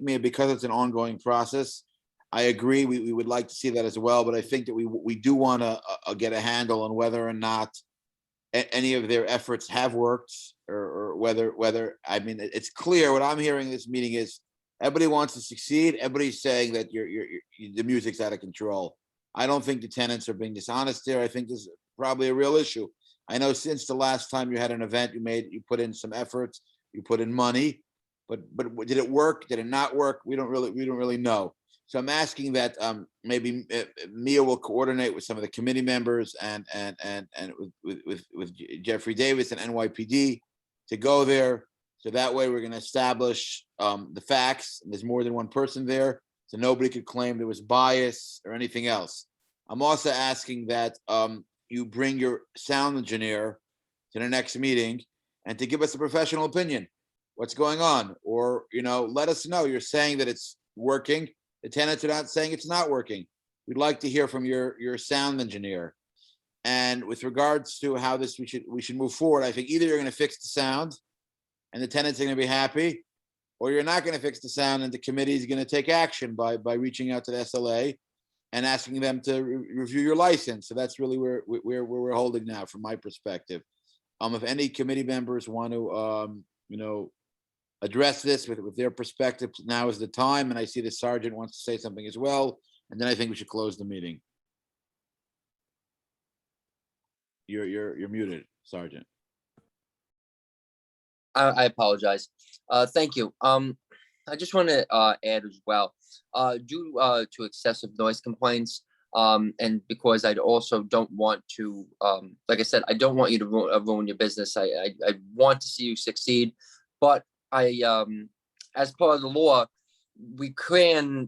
Mia, because it's an ongoing process, I agree, we would like to see that as well, but I think that we do want to get a handle on whether or not any of their efforts have worked, or whether, I mean, it's clear, what I'm hearing in this meeting is everybody wants to succeed, everybody's saying that the music's out of control. I don't think the tenants are being dishonest there, I think this is probably a real issue. I know since the last time you had an event, you put in some efforts, you put in money, but did it work? Did it not work? We don't really know. So I'm asking that maybe Mia will coordinate with some of the committee members and with Jeffrey Davis and NYPD to go there. So that way we're going to establish the facts. There's more than one person there, so nobody could claim there was bias or anything else. I'm also asking that you bring your sound engineer to the next meeting and to give us a professional opinion. What's going on? Or, let us know. You're saying that it's working. The tenants are not saying it's not working. We'd like to hear from your sound engineer. And with regards to how we should move forward, I think either you're going to fix the sound and the tenants are going to be happy, or you're not going to fix the sound and the committee is going to take action by reaching out to the SLA and asking them to review your license. So that's really where we're holding now, from my perspective. If any committee members want to, address this with their perspective, now is the time. And I see the sergeant wants to say something as well. And then I think we should close the meeting. You're muted, Sergeant. I apologize. Thank you. I just want to add as well, due to excessive noise complaints, and because I also don't want to, like I said, I don't want you to ruin your business. I want to see you succeed, but as part of the law, we can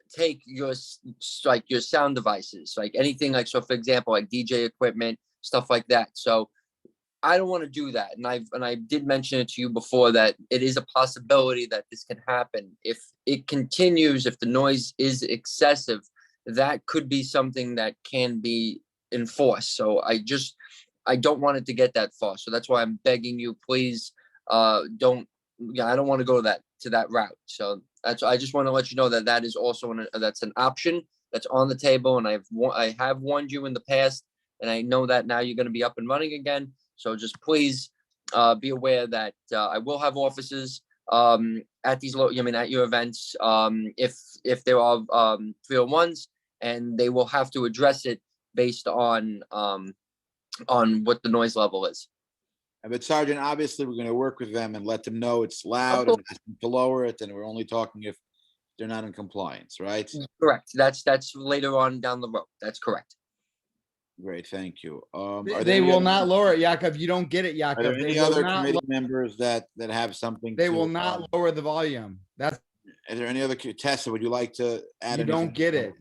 take your sound devices, like anything, like, so for example, like DJ equipment, stuff like that. So I don't want to do that. And I did mention it to you before that it is a possibility that this can happen. If it continues, if the noise is excessive, that could be something that can be enforced. So I don't want it to get that far. So that's why I'm begging you, please, I don't want to go to that route. So I just want to let you know that is also that's an option that's on the table. And I have warned you in the past, and I know that now you're going to be up and running again. So just please be aware that I will have officers at these at your events, if there are 301s, and they will have to address it based on what the noise level is. But Sergeant, obviously, we're going to work with them and let them know it's loud and ask them to lower it, and we're only talking if they're not in compliance, right? Correct. That's later on down the road. That's correct. Great, thank you. They will not lower it, Yaakov. You don't get it, Yaakov. Are there any other committee members that have something? They will not lower the volume. Is there any other, Tessa, would you like to add? You don't get it.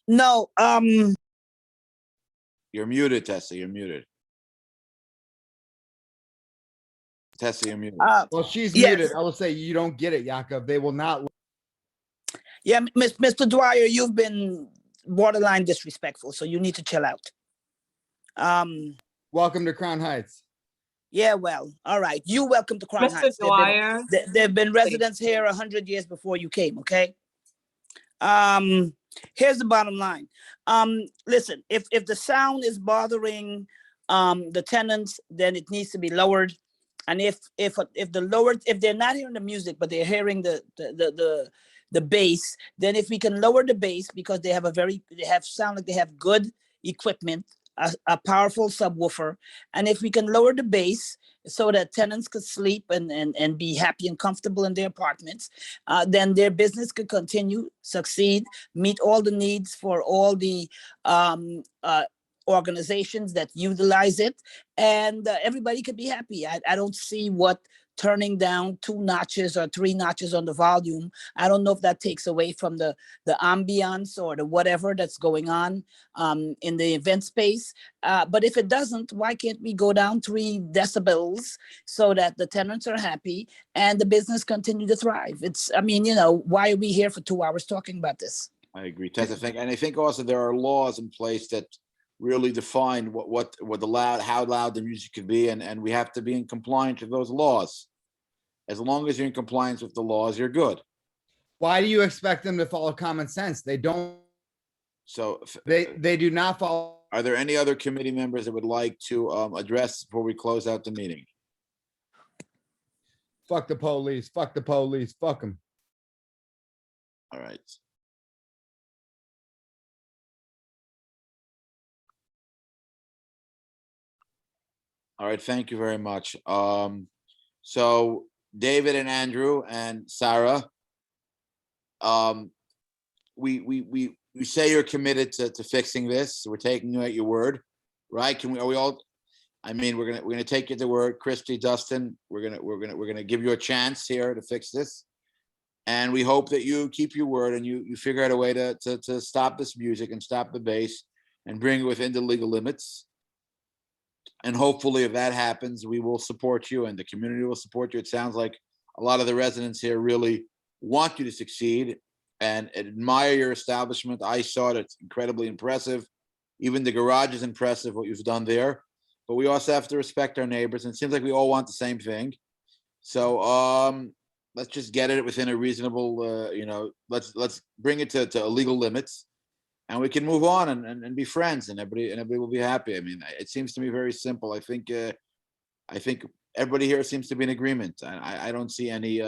No. You're muted, Tessa. You're muted. Tessa, you're muted. Well, she's muted. I will say you don't get it, Yaakov. They will not. Yeah, Mr. Dwyer, you've been borderline disrespectful, so you need to chill out. Welcome to Crown Heights. Yeah, well, all right. You welcome to Crown Mr. Heights. Dwyer, There have been residents here 100 years before you came, okay? Here's the bottom line. Listen, if the sound is bothering the tenants, then it needs to be lowered. And if they're not hearing the music, but they're hearing the bass, then if we can lower the bass, because they sound like they have good equipment, a powerful subwoofer, and if we can lower the bass so that tenants could sleep and be happy and comfortable in their apartments, then their business could continue, succeed, meet all the needs for all the organizations that utilize it, and everybody could be happy. I don't see what turning down 2 notches or 3 notches on the volume, I don't know if that takes away from the ambiance or the whatever that's going on in the event space. But if it doesn't, why can't we go down 3 decibels so that the tenants are happy and the business continue to thrive? Why are we here for 2 hours talking about this? I agree, Tessa. And I think also there are laws in place that really define what the how loud the music could be, and we have to be in compliance with those laws. As long as you're in compliance with the laws, you're good. Why do you expect them to follow common sense? They don't. So They do not follow. are there any other committee members that would like to address before we close out the meeting? Fuck the police. Fuck the police. Fuck them. All right. All right, thank you very much. So David and Andrew and Sarah, we say you're committed to fixing this. So we're taking you at your word, right? Are we all? I mean, we're gonna take you at the word, Christy, Dustin. We're gonna give you a chance here to fix this, and we hope that you keep your word and you figure out a way to stop this music and stop the bass and bring it within the legal limits. And hopefully, if that happens, we will support you and the community will support you. It sounds like a lot of the residents here really want you to succeed and admire your establishment. I saw it. It's incredibly impressive. Even the garage is impressive, what you've done there. But we also have to respect our neighbors. And it seems like we all want the same thing. So let's just get it within a reasonable, let's bring it to legal limits. And we can move on and be friends, and everybody will be happy. I mean, it seems to me very simple. I think everybody here seems to be in agreement. I don't see any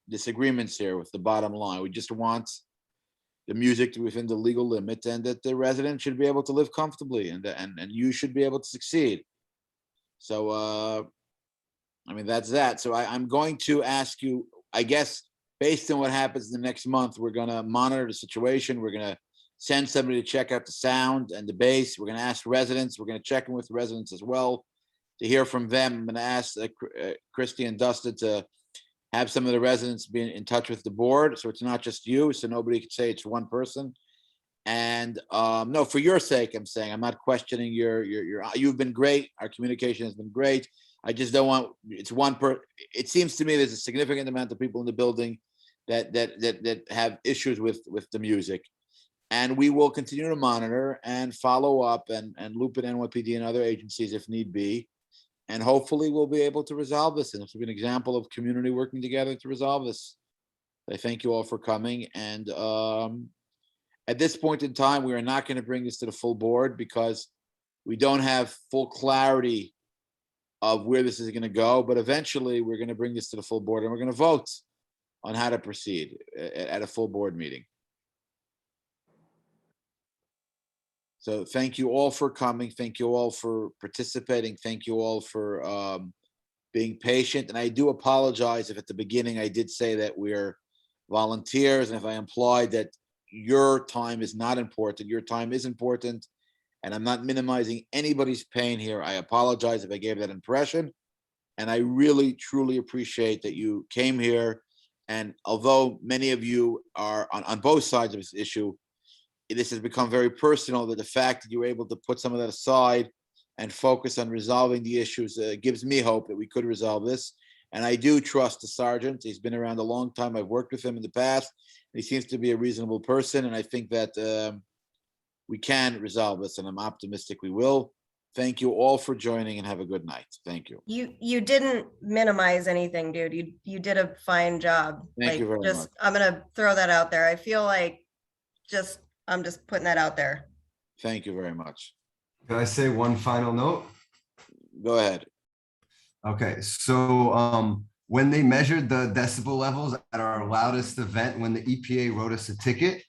disagreements here with the bottom line. We just want the music to be within the legal limit, and that the residents should be able to live comfortably, and you should be able to succeed. So, I mean, that's that. So I'm going to ask you, I guess, based on what happens in the next month, we're going to monitor the situation. We're going to send somebody to check out the sound and the bass. We're going to ask residents. We're going to check in with residents as well to hear from them. I'm going to ask Christy and Dustin to have some of the residents be in touch with the board, so it's not just you, so nobody could say it's one person. And no, for your sake, I'm saying, I'm not questioning you've been great. Our communication has been great. I just don't want, it seems to me there's a significant amount of people in the building that have issues with the music. And we will continue to monitor and follow up and loop in NYPD and other agencies if need be. And hopefully we'll be able to resolve this. And this will be an example of community working together to resolve this. I thank you all for coming. And at this point in time, we are not going to bring this to the full board because we don't have full clarity of where this is going to go. But eventually we're going to bring this to the full board and we're going to vote on how to proceed at a full board meeting. So thank you all for coming. Thank you all for participating. Thank you all for being patient. And I do apologize if at the beginning I did say that we're volunteers, and if I implied that your time is not important. Your time is important, and I'm not minimizing anybody's pain here. I apologize if I gave that impression. And I really, truly appreciate that you came here. And although many of you are on both sides of this issue, this has become very personal, that the fact that you were able to put some of that aside and focus on resolving the issues gives me hope that we could resolve this. And I do trust the sergeant. He's been around a long time. I've worked with him in the past. He seems to be a reasonable person. And I think that we can resolve this, and I'm optimistic we will. Thank you all for joining, and have a good night. Thank you. You didn't minimize anything, dude. You did a fine job. Thank you very much. I'm gonna throw that out there. I feel like I'm just putting that out there. Thank you very much. Can I say one final note? Go ahead. Okay, so when they measured the decibel levels at our loudest event, when the EPA wrote us a ticket,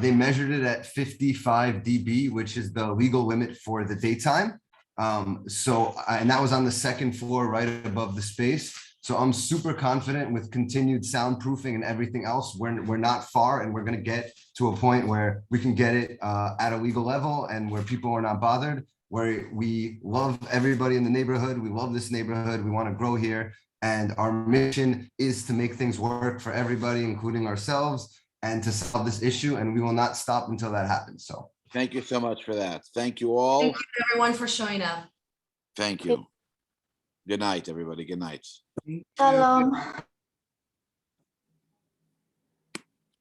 they measured it at 55 dB, which is the legal limit for the daytime. And that was on the second floor, right above the space. So I'm super confident with continued soundproofing and everything else. We're not far, and we're going to get to a point where we can get it at a legal level and where people are not bothered, where we love everybody in the neighborhood. We love this neighborhood. We want to grow here. And our mission is to make things work for everybody, including ourselves, and to solve this issue. And we will not stop until that happens. So thank you so much for that. Thank you all. Thank you everyone for showing up. Thank you. Good night, everybody. Good night. Shalom.